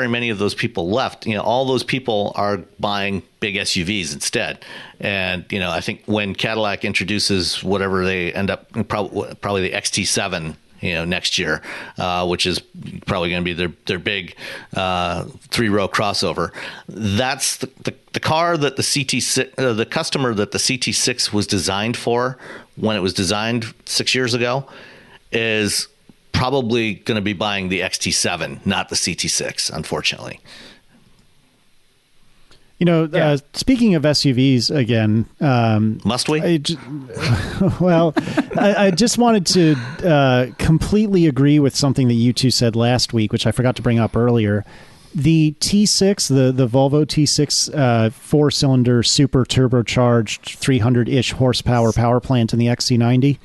many of those people left. All those people are buying big SUVs instead. And I think when Cadillac introduces whatever they end up, probably the XT7. Next year, which is probably going to be their big 3-row crossover. That's the car that the CT6, the customer that the CT6 was designed for when it was designed 6 years ago, is probably going to be buying the XT7, not the CT6, unfortunately. Speaking of SUVs again, must we? I just wanted to completely agree with something that you two said last week, which I forgot to bring up earlier. The T6, the Volvo T6 4-cylinder super turbocharged 300-ish horsepower power plant in the XC90,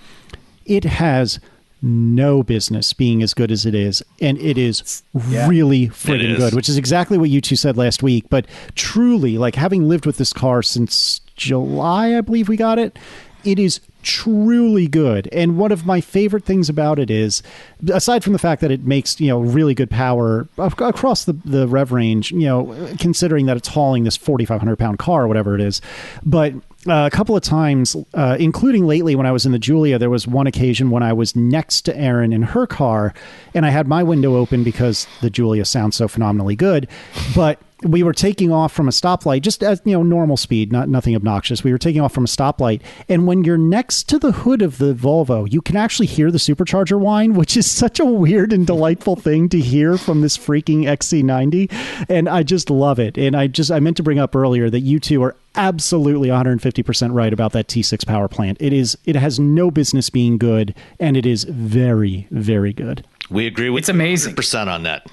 it has no business being as good as it is, and it is really friggin' good, which is exactly what you two said last week. But truly, like, having lived with this car since July, I believe we got it, it is truly good. And one of my favorite things about it is, aside from the fact that it makes really good power across the rev range, considering that it's hauling this 4,500 pound car or whatever it is, but a couple of times, including lately when I was in the Giulia, there was one occasion when I was next to Erin in her car, and I had my window open because the Giulia sounds so phenomenally good, but we were taking off from a stoplight, just as normal speed, nothing obnoxious. We were taking off from a stoplight, and when you're next to the hood of the Volvo, you can actually hear the supercharger whine, which is such a weird and delightful thing to hear from this freaking XC90, and I just love it. And I meant to bring up earlier that you two are absolutely 150% right about that T6 power plant. It has no business being good, and it is very, very good. We agree with it's amazing 100% on that.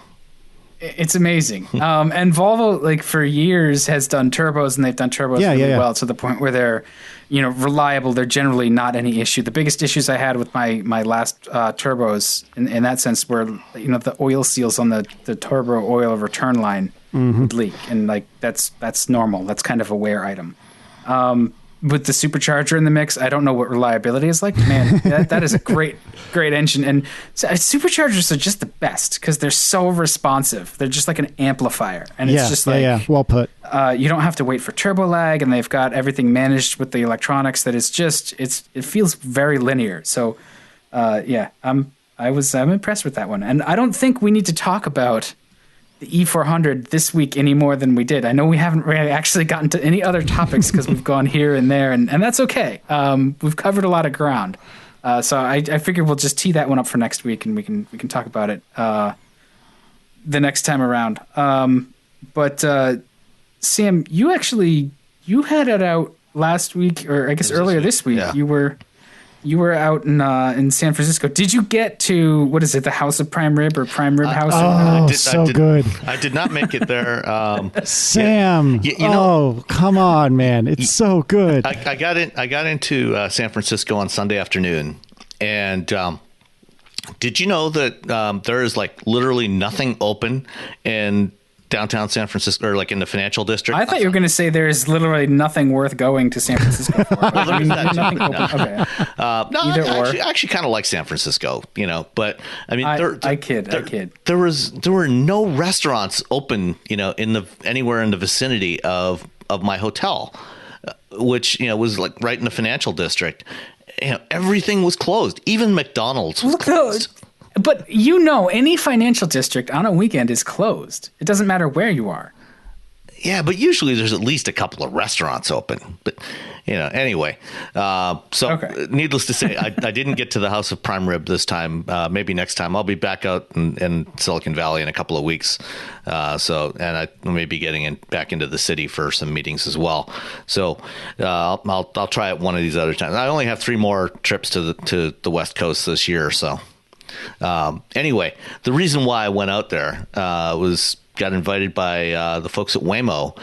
It's amazing. And Volvo, like, for years has done turbos, and they've done turbos really well, to the point where they're, reliable. They're generally not any issue. The biggest issues I had with my last turbos in that sense were, the oil seals on the turbo oil return line would leak. And like, that's normal. That's kind of a wear item. With the supercharger in the mix, I don't know what reliability is like. Man, that is a great engine. And superchargers are just the best because they're so responsive. They're just like an amplifier. And it's just like... well put. You don't have to wait for turbo lag, and they've got everything managed with the electronics that it's just... it feels very linear. So, I'm impressed with that one. And I don't think we need to talk about the E400 this week any more than we did. I know we haven't really actually gotten to any other topics because we've gone here and there, and that's okay. We've covered a lot of ground. So I figured we'll just tee that one up for next week, and we can talk about it the next time around. But Sam, you had it out last week, or I guess earlier this week. Yeah. You were out in San Francisco. Did you get to, what is it, the House of Prime Rib or Prime Rib House? Good. I did not make it there. Sam, come on, man. It's so good. I got into San Francisco on Sunday afternoon, and did you know that there is like literally nothing open in downtown San Francisco, or like in the financial district? I thought you were going to say there's literally nothing worth going to San Francisco for. Okay. No, I actually kind of like San Francisco, but I mean, I kid. There were no restaurants open, anywhere in the vicinity of my hotel, which, was like right in the financial district. Everything was closed. Even McDonald's was closed. But any financial district on a weekend is closed. It doesn't matter where you are. Yeah, but usually there's at least a couple of restaurants open. But Anyway, needless to say, I didn't get to the House of Prime Rib this time. Maybe next time. I'll be back out in Silicon Valley in a couple of weeks. And I may be getting back into the city for some meetings as well. So I'll try it one of these other times. I only have 3 more trips to the West Coast this year. So anyway, the reason why I went out there got invited by the folks at Waymo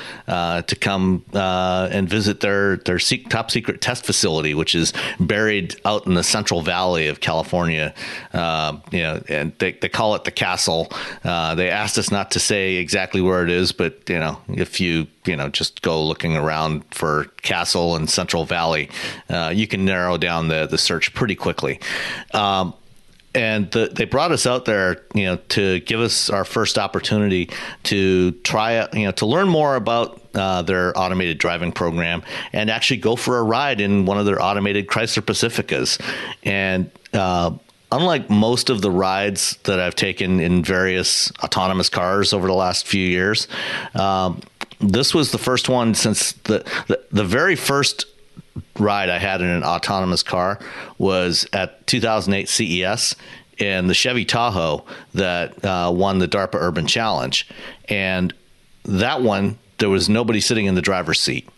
to come and visit their top secret test facility, which is buried out in the Central Valley of California. And they call it the Castle. They asked us not to say exactly where it is, but if you just go looking around for Castle and Central Valley, you can narrow down the search pretty quickly. And they brought us out there, to give us our first opportunity to try, to learn more about their automated driving program and actually go for a ride in one of their automated Chrysler Pacificas. And unlike most of the rides that I've taken in various autonomous cars over the last few years, this was the first one since the very first ride I had in an autonomous car was at 2008 CES in the Chevy Tahoe that won the DARPA Urban Challenge. And that one, there was nobody sitting in the driver's seat.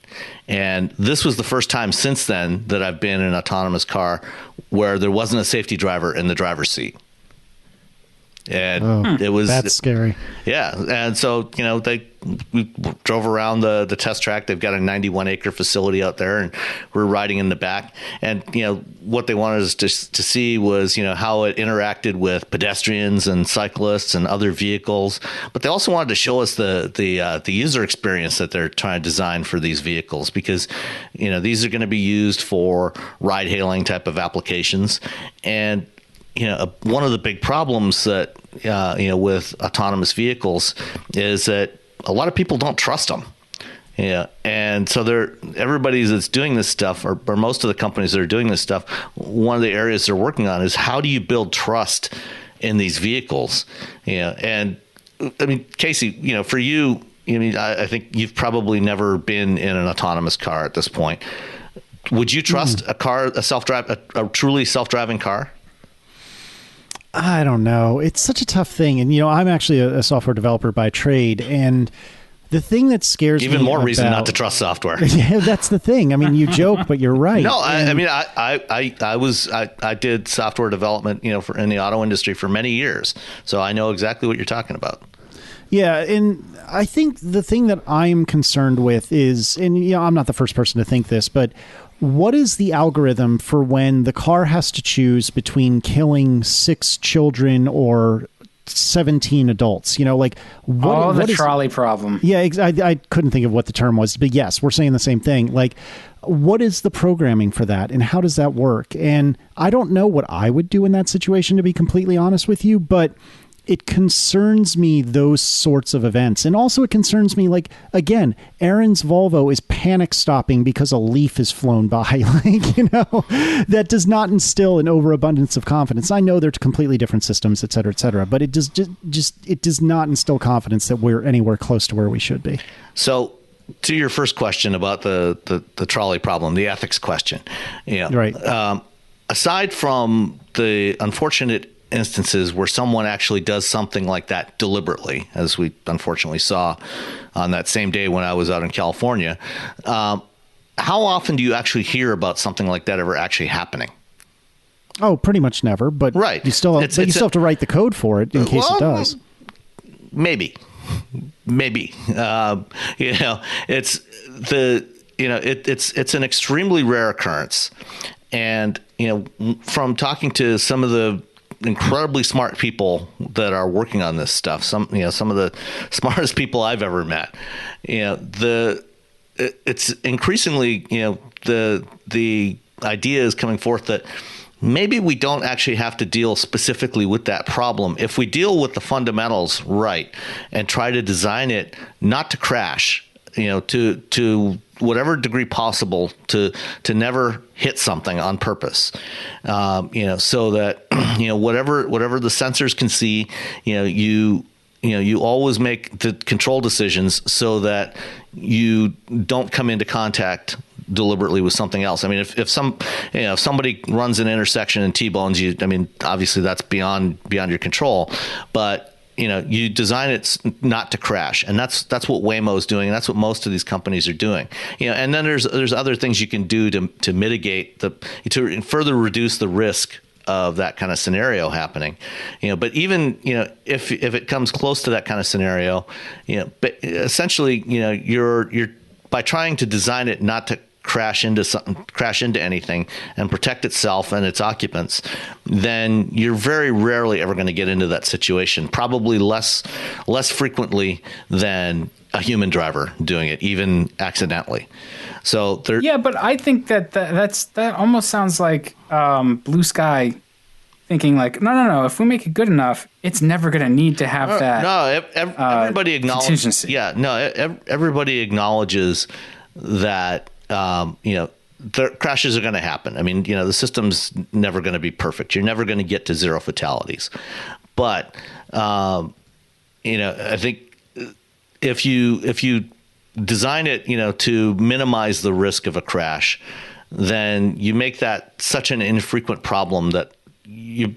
And this was the first time since then that I've been in an autonomous car where there wasn't a safety driver in the driver's seat. And that's scary. Yeah. And so, we drove around the test track. They've got a 91-acre facility out there, and we're riding in the back. And, what they wanted us to see was, how it interacted with pedestrians and cyclists and other vehicles. But they also wanted to show us the user experience that they're trying to design for these vehicles, because, these are going to be used for ride hailing type of applications. And one of the big problems that, with autonomous vehicles is that a lot of people don't trust them. And so everybody that's doing this stuff, or most of the companies that are doing this stuff, one of the areas they're working on is how do you build trust in these vehicles? And I mean, Casey, for you, I think you've probably never been in an autonomous car at this point. Would you trust a truly self-driving car? I don't know. It's such a tough thing. And, I'm actually a software developer by trade. And the thing that scares me even more reason not to trust software. Yeah, that's the thing. I mean, you joke, but you're right. No, I did software development, in the auto industry for many years. So I know exactly what you're talking about. Yeah, and I think the thing that I'm concerned with is, and I'm not the first person to think this, but what is the algorithm for when the car has to choose between killing 6 children or 17 adults? The trolley problem. Yeah, I couldn't think of what the term was, but yes, we're saying the same thing. What is the programming for that, and how does that work? And I don't know what I would do in that situation, to be completely honest with you, but it concerns me, those sorts of events. And also it concerns me, again, Aaron's Volvo is panic stopping because a leaf is flown by. That does not instill an overabundance of confidence. I know they're completely different systems, et cetera, but it does not instill confidence that we're anywhere close to where we should be. So to your first question about the trolley problem, the ethics question, right. Aside from the unfortunate instances where someone actually does something like that deliberately, as we unfortunately saw on that same day when I was out in California, how often do you actually hear about something like that ever actually happening? Oh, pretty much never. But right. you still have to write the code for it in case it does. Maybe. It's an extremely rare occurrence, and from talking to some of the incredibly smart people that are working on this stuff, some of the smartest people I've ever met, it's increasingly, the idea is coming forth that maybe we don't actually have to deal specifically with that problem if we deal with the fundamentals right and try to design it not to crash, to whatever degree possible, to never hit something on purpose, so that whatever the sensors can see, you always make the control decisions so that you don't come into contact deliberately with something else. I mean, if somebody runs an intersection and T-bones you, I mean, obviously that's beyond your control, but you design it not to crash, and that's what Waymo is doing, and that's what most of these companies are doing. And then there's other things you can do to mitigate to further reduce the risk of that kind of scenario happening. But even if it comes close to that kind of scenario, but essentially you're by trying to design it not to crash into anything and protect itself and its occupants, then you're very rarely ever going to get into that situation. Probably less frequently than a human driver doing it, even accidentally. So yeah, but I think that almost sounds like blue sky thinking like, no. If we make it good enough, it's never going to need to have that. No, everybody acknowledges. Contingency. Yeah, no, everybody acknowledges that. The crashes are going to happen. I mean, the system's never going to be perfect. You're never going to get to zero fatalities. But, I think if you design it, to minimize the risk of a crash, then you make that such an infrequent problem that you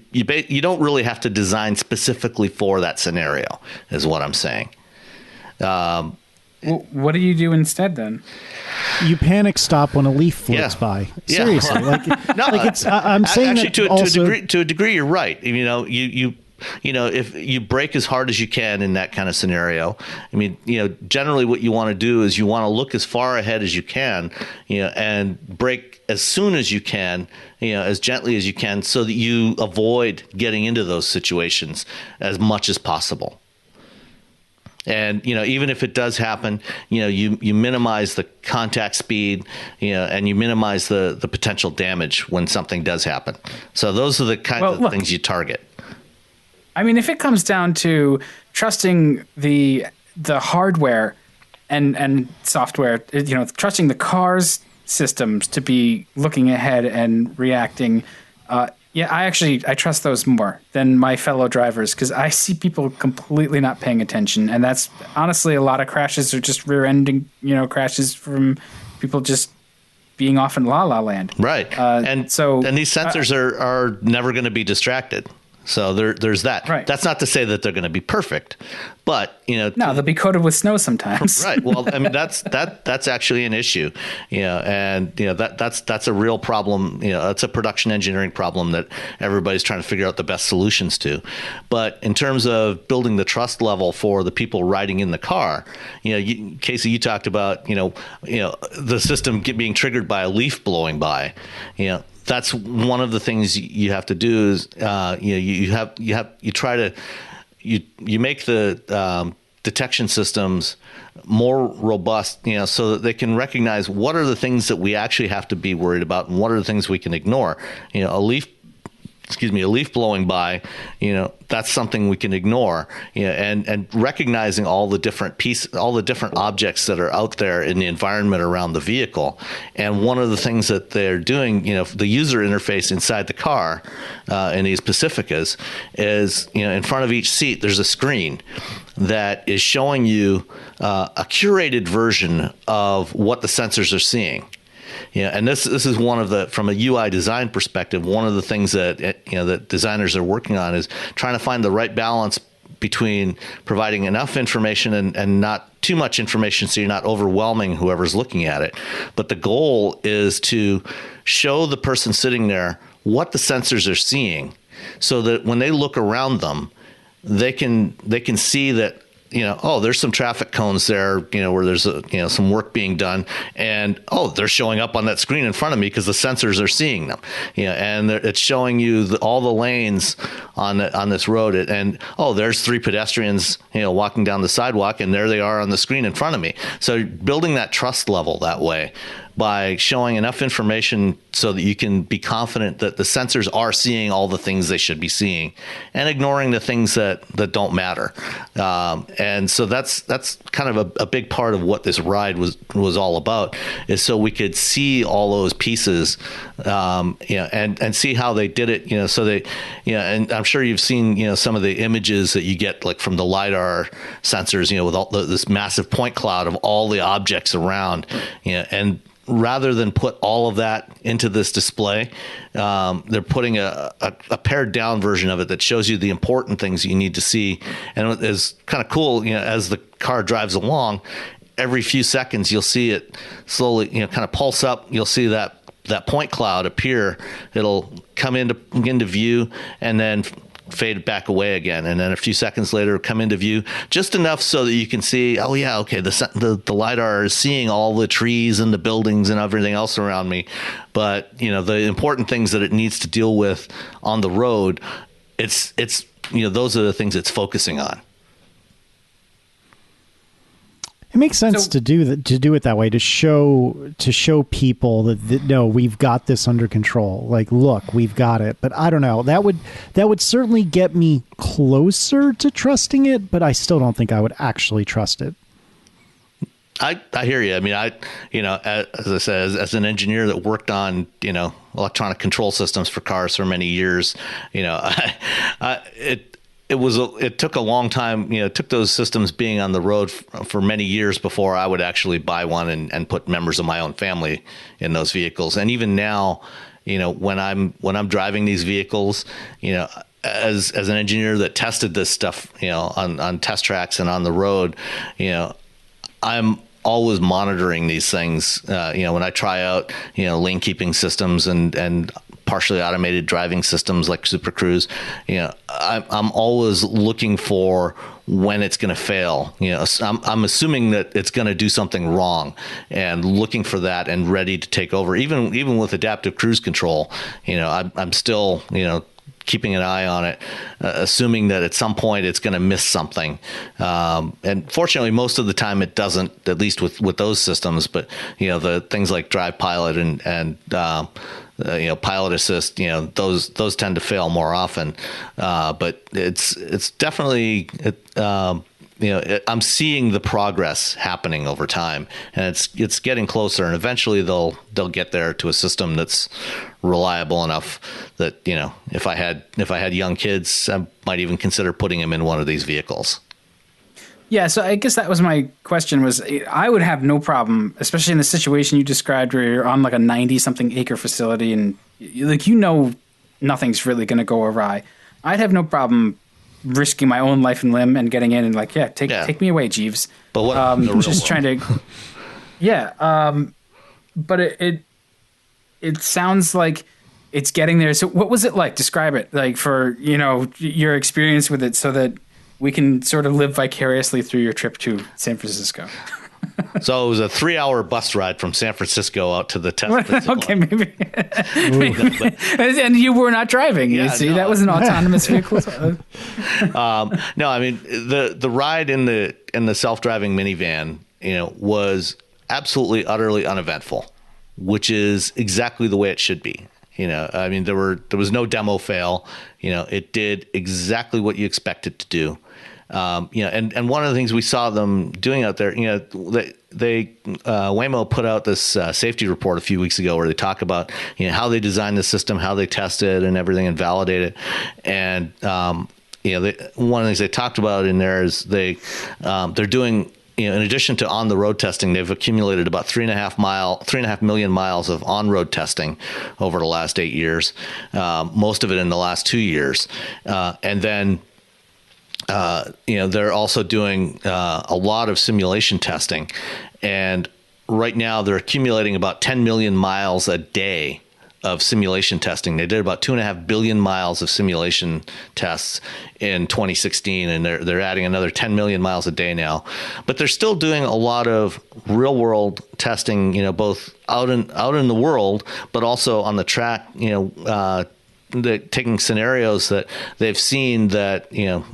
don't really have to design specifically for that scenario, is what I'm saying. Well, what do you do instead then? You panic stop when a leaf floats by. Seriously, I'm saying actually, that to a degree, you're right. If you brake as hard as you can in that kind of scenario, I mean, generally what you want to do is you want to look as far ahead as you can, and brake as soon as you can, as gently as you can, so that you avoid getting into those situations as much as possible. And, even if it does happen, you minimize the contact speed, and you minimize the potential damage when something does happen. So those are the kinds of things you target. I mean, if it comes down to trusting the hardware and software, trusting the car's systems to be looking ahead and reacting, I trust those more than my fellow drivers, because I see people completely not paying attention, and that's honestly a lot of crashes are just rear-ending, crashes from people just being off in la la land. Right, and these sensors are never going to be distracted. So there's that. Right. That's not to say that they're going to be perfect, but they'll be coated with snow sometimes. Right. Well, I mean that's actually an issue, and that's a real problem. It's a production engineering problem that everybody's trying to figure out the best solutions to. But in terms of building the trust level for the people riding in the car, Casey, you talked about the system being triggered by a leaf blowing by, That's one of the things you have to do is you make the detection systems more robust, so that they can recognize what are the things that we actually have to be worried about and what are the things we can ignore. A leaf blowing by, that's something we can ignore, and recognizing all the different objects that are out there in the environment around the vehicle. And one of the things that they're doing, the user interface inside the car, in these Pacificas is, in front of each seat, there's a screen that is showing you a curated version of what the sensors are seeing. And this is one of from a UI design perspective, one of the things that that designers are working on is trying to find the right balance between providing enough information and not too much information so you're not overwhelming whoever's looking at it. But the goal is to show the person sitting there what the sensors are seeing, so that when they look around them, they can see that, there's some traffic cones there, where there's some work being done, and they're showing up on that screen in front of me because the sensors are seeing them, and it's showing you all the lanes on this road, and there's 3 pedestrians, walking down the sidewalk, and there they are on the screen in front of me. So building that trust level that way, by showing enough information so that you can be confident that the sensors are seeing all the things they should be seeing, and ignoring the things that don't matter. And so that's kind of a big part of what this ride was all about, is so we could see all those pieces, and see how they did it. So they, and I'm sure you've seen, some of the images that you get like from the LiDAR sensors, with all this massive point cloud of all the objects around, and rather than put all of that into this display, they're putting a pared down version of it that shows you the important things you need to see. And it's kind of cool, as the car drives along, every few seconds you'll see it slowly, kind of pulse up. You'll see that point cloud appear. It'll come into view and then fade back away again, and then a few seconds later come into view, just enough so that you can see, oh yeah, okay, the LiDAR is seeing all the trees and the buildings and everything else around me, but the important things that it needs to deal with on the road, it's those are the things it's focusing on. It makes sense to do it that way, to show people that no, we've got this under control. Like, look, we've got it. But I don't know. That would certainly get me closer to trusting it, but I still don't think I would actually trust it. I hear you. I mean, as I said, as an engineer that worked on, electronic control systems for cars for many years, it took a long time, it took those systems being on the road for many years before I would actually buy one and put members of my own family in those vehicles. And even now, when I'm driving these vehicles, as an engineer that tested this stuff, on test tracks and on the road, I'm always monitoring these things. When I try out, lane keeping systems and partially automated driving systems like Super Cruise, I'm always looking for when it's going to fail. I'm assuming that it's going to do something wrong and looking for that and ready to take over. Even with adaptive cruise control, I'm still, keeping an eye on it, assuming that at some point it's going to miss something. And fortunately, most of the time it doesn't, at least with those systems. But, the things like Drive Pilot and Pilot Assist, those tend to fail more often. But it's definitely, I'm seeing the progress happening over time, and it's getting closer, and eventually they'll get there to a system that's reliable enough that, if I had young kids, I might even consider putting them in one of these vehicles. Yeah, so I guess that was my question. Was I would have no problem, especially in the situation you described where you're on like a 90-something acre facility and nothing's really going to go awry. I'd have no problem risking my own life and limb and getting in and take me away, Jeeves. But what in the real just world? Trying to, but it sounds like it's getting there. So what was it like? Describe it, like, for your experience with it, so that we can sort of live vicariously through your trip to San Francisco. So it was a 3-hour bus ride from San Francisco out to the test facility. Okay, maybe. And you were not driving. Yeah, you see, no. That was an autonomous vehicle. No, I mean the ride in the self-driving minivan, was absolutely utterly uneventful, which is exactly the way it should be. I mean, there was no demo fail. It did exactly what you expect it to do. And one of the things we saw them doing out there, Waymo put out this safety report a few weeks ago where they talk about, how they designed the system, how they tested and everything and validate it. And, one of the things they talked about in there is they're doing, in addition to on the road testing, they've accumulated about 3.5 million miles of on-road testing over the last 8 years, most of it in the last 2 years. And then, they're also doing a lot of simulation testing. And right now they're accumulating about 10 million miles a day of simulation testing. They did about 2.5 billion miles of simulation tests in 2016, and they're adding another 10 million miles a day now. But they're still doing a lot of real world testing, both out in the world, but also on the track, taking scenarios that they've seen that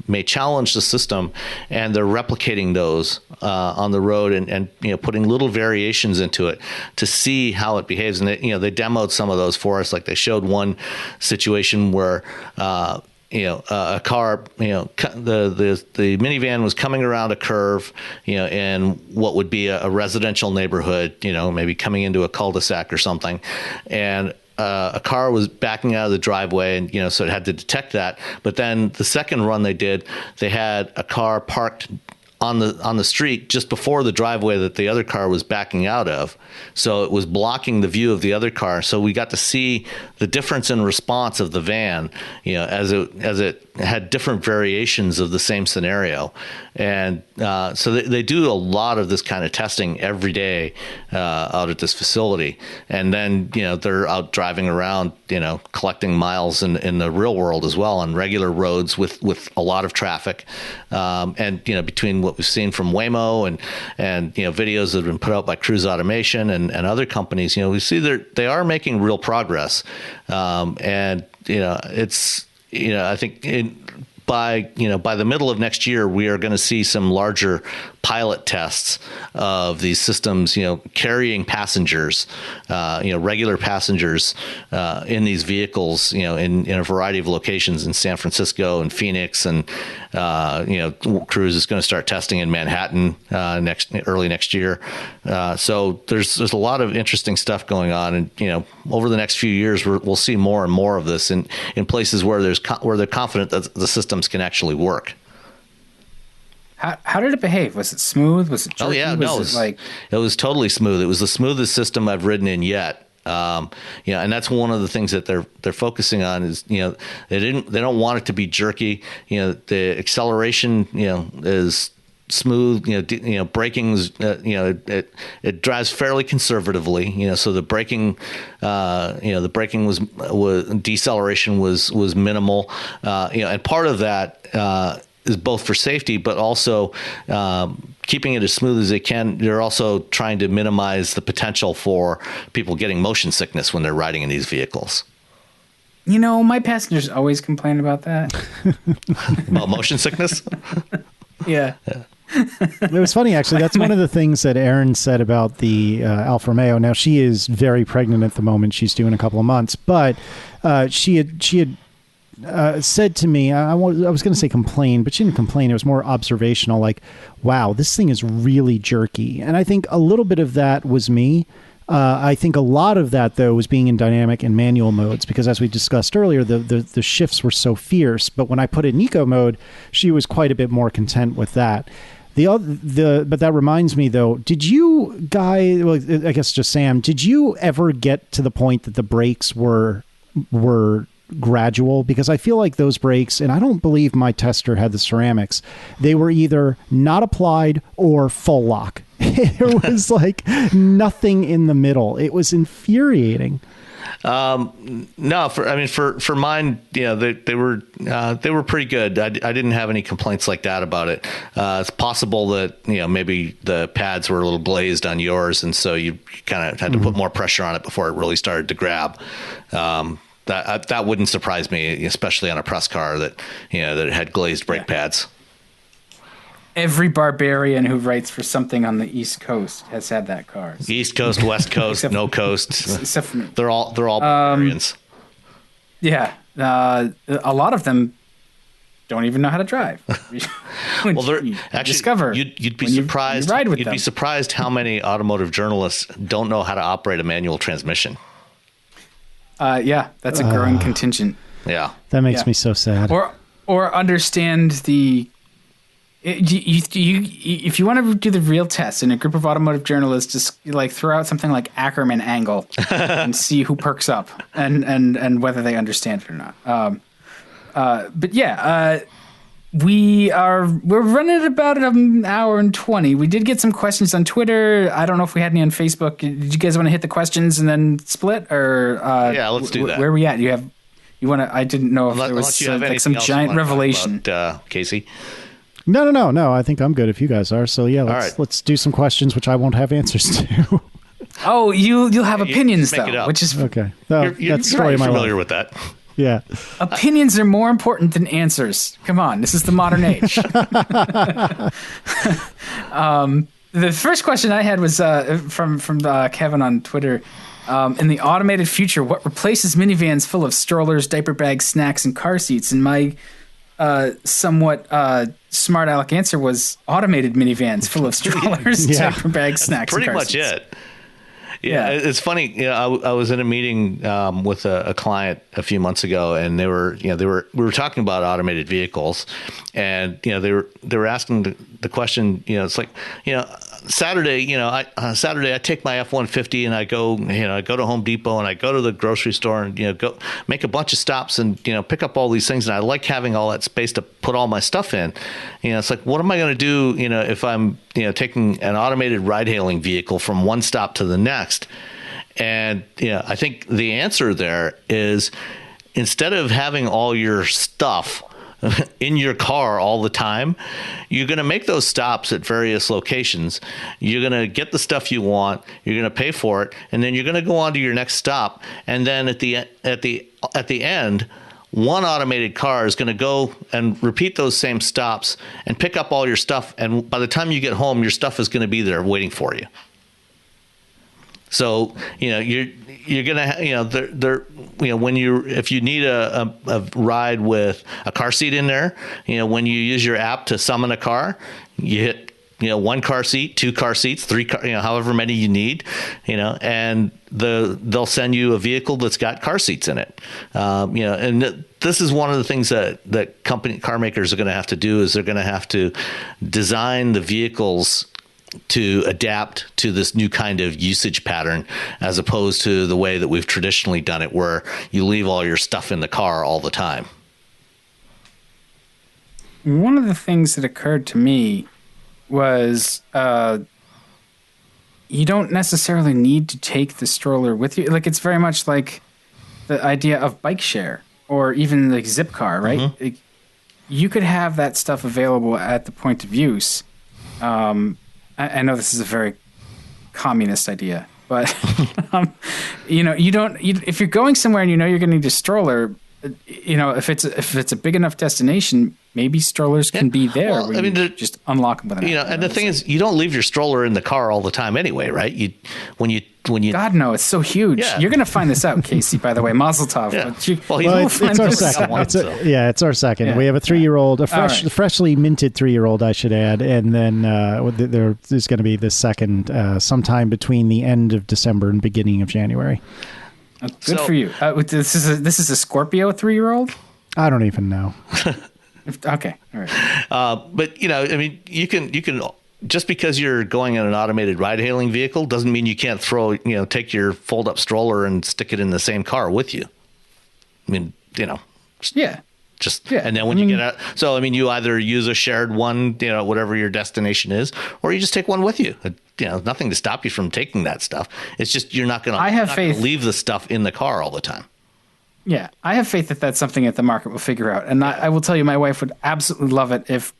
may challenge the system, and they're replicating those on the road and putting little variations into it to see how it behaves. And they demoed some of those for us. Like they showed one situation where a car, the minivan was coming around a curve, in what would be a residential neighborhood, maybe coming into a cul-de-sac or something, and a car was backing out of the driveway, and so it had to detect that. But then the second run they had a car parked on the street just before the driveway that the other car was backing out of. So it was blocking the view of the other car. So we got to see the difference in response of the van, as it had different variations of the same scenario. And so they do a lot of this kind of testing every day out at this facility. And then, they're out driving around, collecting miles in the real world as well on regular roads with a lot of traffic. And, between what we've seen from Waymo and videos that have been put out by Cruise Automation and other companies, we see they are making real progress. And, it's, I think by the middle of next year, we are going to see some larger pilot tests of these systems, carrying passengers, regular passengers in these vehicles, in a variety of locations in San Francisco and Phoenix, and Cruise is going to start testing in Manhattan early next year. So there's a lot of interesting stuff going on, and over the next few years, we'll see more and more of this in places where they're confident that the systems can actually work. How did it behave? Was it smooth? Was it jerky? Oh yeah, no, it was totally smooth. It was the smoothest system I've ridden in yet. And that's one of the things that they're focusing on is, they don't want it to be jerky. The acceleration, is smooth. Braking's, it drives fairly conservatively. So the braking, was deceleration was minimal. And part of that is both for safety, but also keeping it as smooth as they can. They're also trying to minimize the potential for people getting motion sickness when they're riding in these vehicles. My passengers always complain about that. About motion sickness? Yeah. It was funny, actually. That's one of the things that Erin said about the Alfa Romeo. Now, she is very pregnant at the moment. She's due in a couple of months. But she had said to me, I was going to say complain, but she didn't complain. It was more observational, like, wow, this thing is really jerky. And I think a little bit of that was me. I think a lot of that, though, was being in dynamic and manual modes, because as we discussed earlier, the shifts were so fierce. But when I put it in eco mode, she was quite a bit more content with that. But that reminds me, though, did you guys, well, I guess just Sam, did you ever get to the point that the brakes were gradual? Because I feel like those brakes, and I don't believe my tester had the ceramics, they were either not applied or full lock. There was like nothing in the middle. It was infuriating. No, for mine, they were pretty good. I didn't have any complaints like that about it. It's possible that, maybe the pads were a little glazed on yours, and so you kind of had to put more pressure on it before it really started to grab. That wouldn't surprise me, especially on a press car that it had glazed brake pads. Every barbarian who writes for something on the East Coast has had that car. So. East Coast, West Coast, no coast. Except for me. They're all barbarians. Yeah, a lot of them don't even know how to drive. Well, you'd be surprised. You'd be surprised how many automotive journalists don't know how to operate a manual transmission. Yeah, that's a growing contingent. Yeah, that makes me so sad. Or understand the. If you want to do the real test in a group of automotive journalists, just like throw out something like Ackerman angle and see who perks up and whether they understand it or not. But yeah, we're running at about an hour and 20. We did get some questions on Twitter. I don't know if we had any on Facebook. Did you guys want to hit the questions and then split, or yeah, let's do that. Where are we at? You want to? I didn't know if there was like some giant revelation. About, Casey. No. I think I'm good if you guys are. So yeah, let's do some questions which I won't have answers to. Oh, you'll have opinions though, which is okay. No, that's the story of my life. Familiar with that? Yeah. Opinions are more important than answers. Come on, this is the modern age. The first question I had was from Kevin on Twitter. In the automated future, what replaces minivans full of strollers, diaper bags, snacks, and car seats? And my somewhat smart aleck answer was automated minivans full of strollers, diaper bags, snacks, pretty and car much seats. it. Yeah, it's funny. I was in a meeting with a client a few months ago, and we were talking about automated vehicles, and they were asking the question. It's like Saturday. Saturday I take my F-150 and I go to Home Depot and I go to the grocery store and go make a bunch of stops and pick up all these things, and I like having all that space to put all my stuff in. It's like, what am I going to do if I'm taking an automated ride-hailing vehicle from one stop to the next? And I think the answer there is, instead of having all your stuff in your car all the time, you're going to make those stops at various locations. You're going to get the stuff you want. You're going to pay for it, and then you're going to go on to your next stop. And then at the end, one automated car is going to go and repeat those same stops and pick up all your stuff. And by the time you get home, your stuff is going to be there waiting for you. So you're gonna if you need a ride with a car seat in there, when you use your app to summon a car, you hit one car seat, two car seats, three car, however many you need, and they'll send you a vehicle that's got car seats in it. And this is one of the things that car makers are going to have to do, is they're going to have to design the vehicles to adapt to this new kind of usage pattern, as opposed to the way that we've traditionally done it, where you leave all your stuff in the car all the time. One of the things that occurred to me was you don't necessarily need to take the stroller with you. Like, it's very much like the idea of bike share or even like Zipcar, right? Mm-hmm. You could have that stuff available at the point of use. I know this is a very communist idea, but if you're going somewhere and you're going to need a stroller, if it's a big enough destination, maybe strollers can be there. Well, you just unlock them with an app. And the thing is, you don't leave your stroller in the car all the time anyway, right? When you God, no, it's so huge. Yeah. You're going to find this out, Casey, by the way. Mazel tov. Yeah. It's our second. It's our second. Yeah. We have a 3-year-old, freshly minted 3-year-old, I should add. And then there's going to be the second sometime between the end of December and beginning of January. Good for you. This is a Scorpio 3-year-old? I don't even know. Okay. All right. But, you can just because you're going in an automated ride-hailing vehicle doesn't mean you can't take your fold-up stroller and stick it in the same car with you. And then when you get out, so you either use a shared one, whatever your destination is, or you just take one with you. Nothing to stop you from taking that stuff. It's just you're not going to leave the stuff in the car all the time. Yeah, I have faith that that's something that the market will figure out. And I will tell you, my wife would absolutely love it if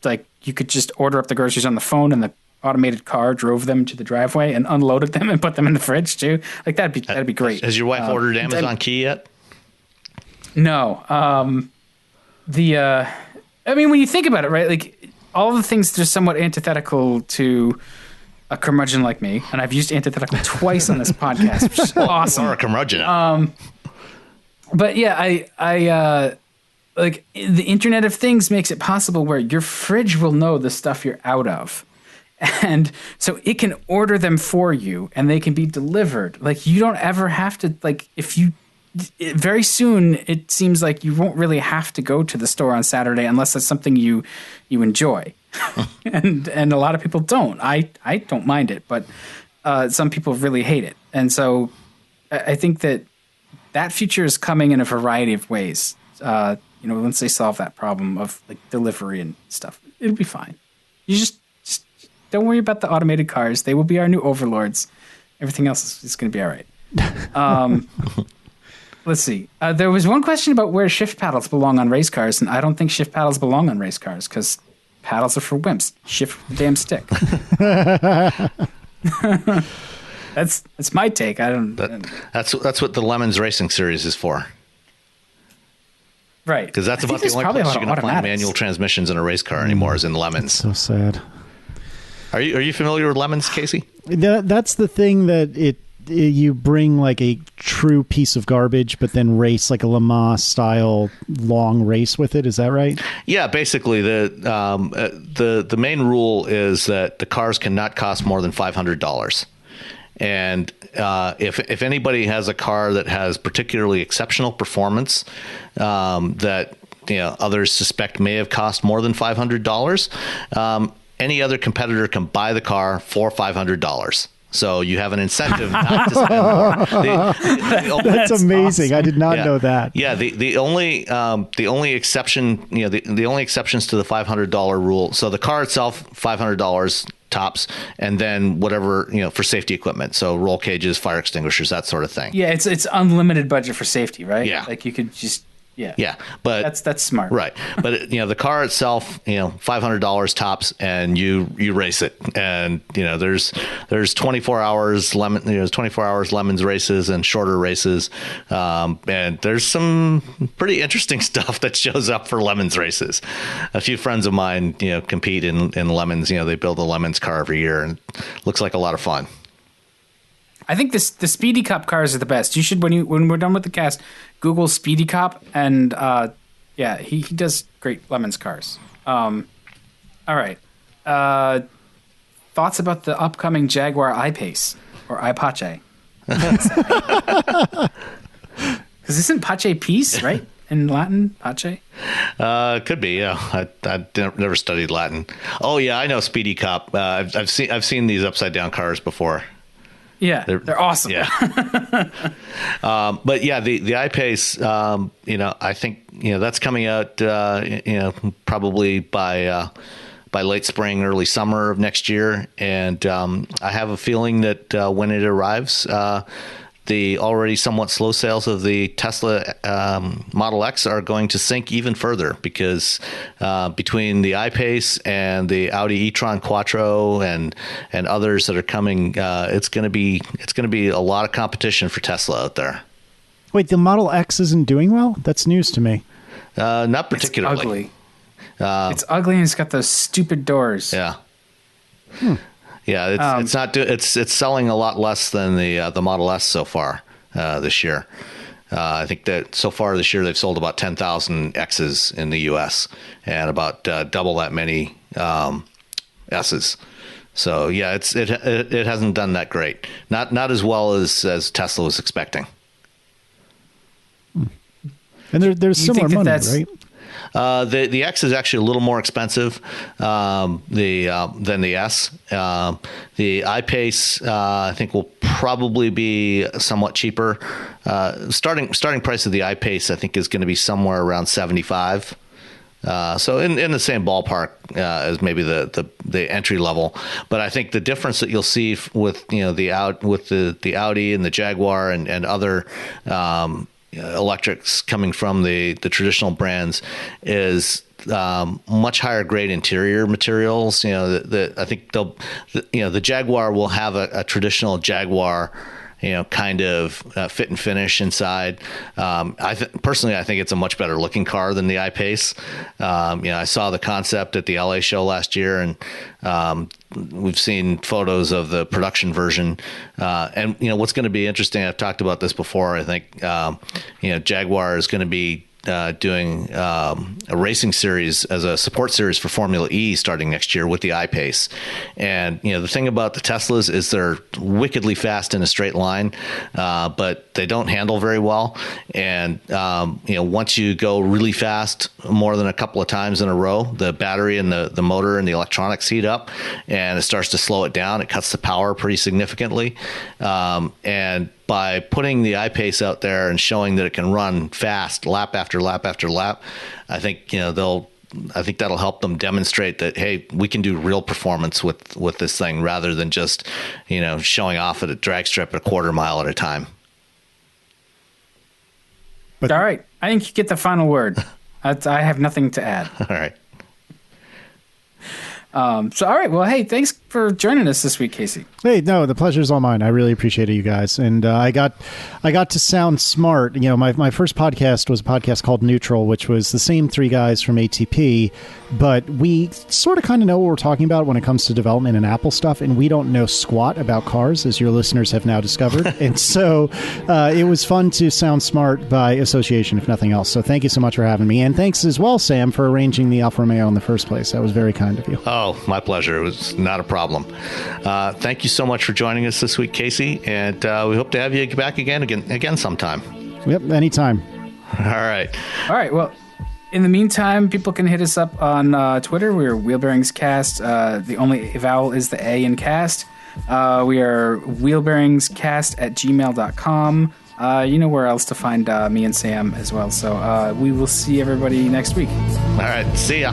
you could just order up the groceries on the phone and the automated car drove them to the driveway and unloaded them and put them in the fridge too. That'd be great. Has your wife ordered Amazon Key yet? No. When you think about it, right? All the things that are somewhat antithetical to a curmudgeon like me, and I've used antithetical twice on this podcast, which is awesome. Or a curmudgeon. But yeah, I the Internet of Things makes it possible where your fridge will know the stuff you're out of. And so it can order them for you and they can be delivered. You don't ever have to, very soon it seems like you won't really have to go to the store on Saturday unless that's something you enjoy. and a lot of people don't. I don't mind it, but some people really hate it. And so I think that future is coming in a variety of ways. Once they solve that problem of delivery and stuff, it'll be fine. You just don't worry about the automated cars. They will be our new overlords. Everything else is going to be all right. Let's see. There was one question about where shift paddles belong on race cars, and I don't think shift paddles belong on race cars because paddles are for wimps. Shift the damn stick. That's my take. That's what the Lemons Racing Series is for. Right. Because that's about the only place you're going to find manual transmissions in a race car anymore is in Lemons. So sad. Are you familiar with Lemons, Casey? That's the thing that you bring a true piece of garbage, but then race a Le Mans style long race with it. Is that right? Yeah, basically the main rule is that the cars cannot cost more than $500. And if anybody has a car that has particularly exceptional performance that others suspect may have cost more than $500, any other competitor can buy the car for $500. So you have an incentive not to spend more. That's amazing. Awesome. I did not know that. Yeah, the only exception, the only exceptions to the $500 rule. So the car itself, $500 tops, and then whatever for safety equipment. So roll cages, fire extinguishers, that sort of thing. Yeah, it's unlimited budget for safety, right? Yeah, like you could just. Yeah, but that's smart, right? But the car itself, $500 tops, and you race it, and there's 24 hours there's 24 hours lemons races and shorter races, and there's some pretty interesting stuff that shows up for lemons races. A few friends of mine, compete in lemons. They build a lemons car every year, and it looks like a lot of fun. I think the Speedy Cop cars are the best. You should, when we're done with the cast, Google Speedy Cop, and he does great lemons cars. All right. Thoughts about the upcoming Jaguar I-Pace or I-Pace? Because isn't Pace peace, right? In Latin, Pace? Could be, yeah. I never studied Latin. Oh yeah, I know Speedy Cop. I've seen these upside down cars before. Yeah, they're awesome. Yeah. But yeah, the I-Pace, I think, that's coming out, probably by late spring, early summer of next year. And I have a feeling that when it arrives, the already somewhat slow sales of the Tesla Model X are going to sink even further because between the I-Pace and the Audi e-tron Quattro and others that are coming, it's going to be a lot of competition for Tesla out there. Wait, the Model X isn't doing well? That's news to me. Not particularly. It's ugly. It's ugly and it's got those stupid doors. Yeah. Yeah, it's not. It's selling a lot less than the Model S so far this year. I think that so far this year they've sold about 10,000 X's in the U.S. and about double that many S's. So yeah, it hasn't done that great. Not as well as Tesla was expecting. And there's similar money, right? The X is actually a little more expensive than the S. The I-Pace I think will probably be somewhat cheaper. Starting price of the I-Pace I think is going to be somewhere around $75. So in the same ballpark as maybe the entry level, but I think the difference that you'll see with the Audi and the Jaguar and other electrics coming from the traditional brands is much higher grade interior materials. I think the Jaguar will have a traditional Jaguar kind of fit and finish inside. Personally, I think it's a much better looking car than the I-Pace. I saw the concept at the LA show last year, and we've seen photos of the production version. And what's going to be interesting, I've talked about this before, I think, Jaguar is going to be doing a racing series as a support series for Formula E starting next year with the I-Pace. And, the thing about the Teslas is they're wickedly fast in a straight line, but they don't handle very well. And, once you go really fast more than a couple of times in a row, the battery and the motor and the electronics heat up and it starts to slow it down. It cuts the power pretty significantly. And by putting the I-Pace out there and showing that it can run fast lap after lap after lap, I think that'll help them demonstrate that, hey, we can do real performance with this thing rather than just showing off at a drag strip a quarter mile at a time. But all right, I think you get the final word. I have nothing to add. All right. So, all right. Well, hey, thanks for joining us this week, Casey. Hey, no, the pleasure's all mine. I really appreciate it, you guys. And I got to sound smart. My first podcast was a podcast called Neutral, which was the same three guys from ATP, but we sort of kind of know what we're talking about when it comes to development and Apple stuff, and we don't know squat about cars, as your listeners have now discovered. And so it was fun to sound smart by association, if nothing else. So thank you so much for having me. And thanks as well, Sam, for arranging the Alfa Romeo in the first place. That was very kind of you. Oh, my pleasure. It was not a problem. problem. Thank you so much for joining us this week, Casey, and we hope to have you back again sometime. Yep, anytime. All right. Well, in the meantime, people can hit us up on Twitter. We're Wheelbearings Cast. The only vowel is the A in cast. We are wheelbearingscast@gmail.com. You know where else to find me and Sam as well. So we will see everybody next week. All right. See ya.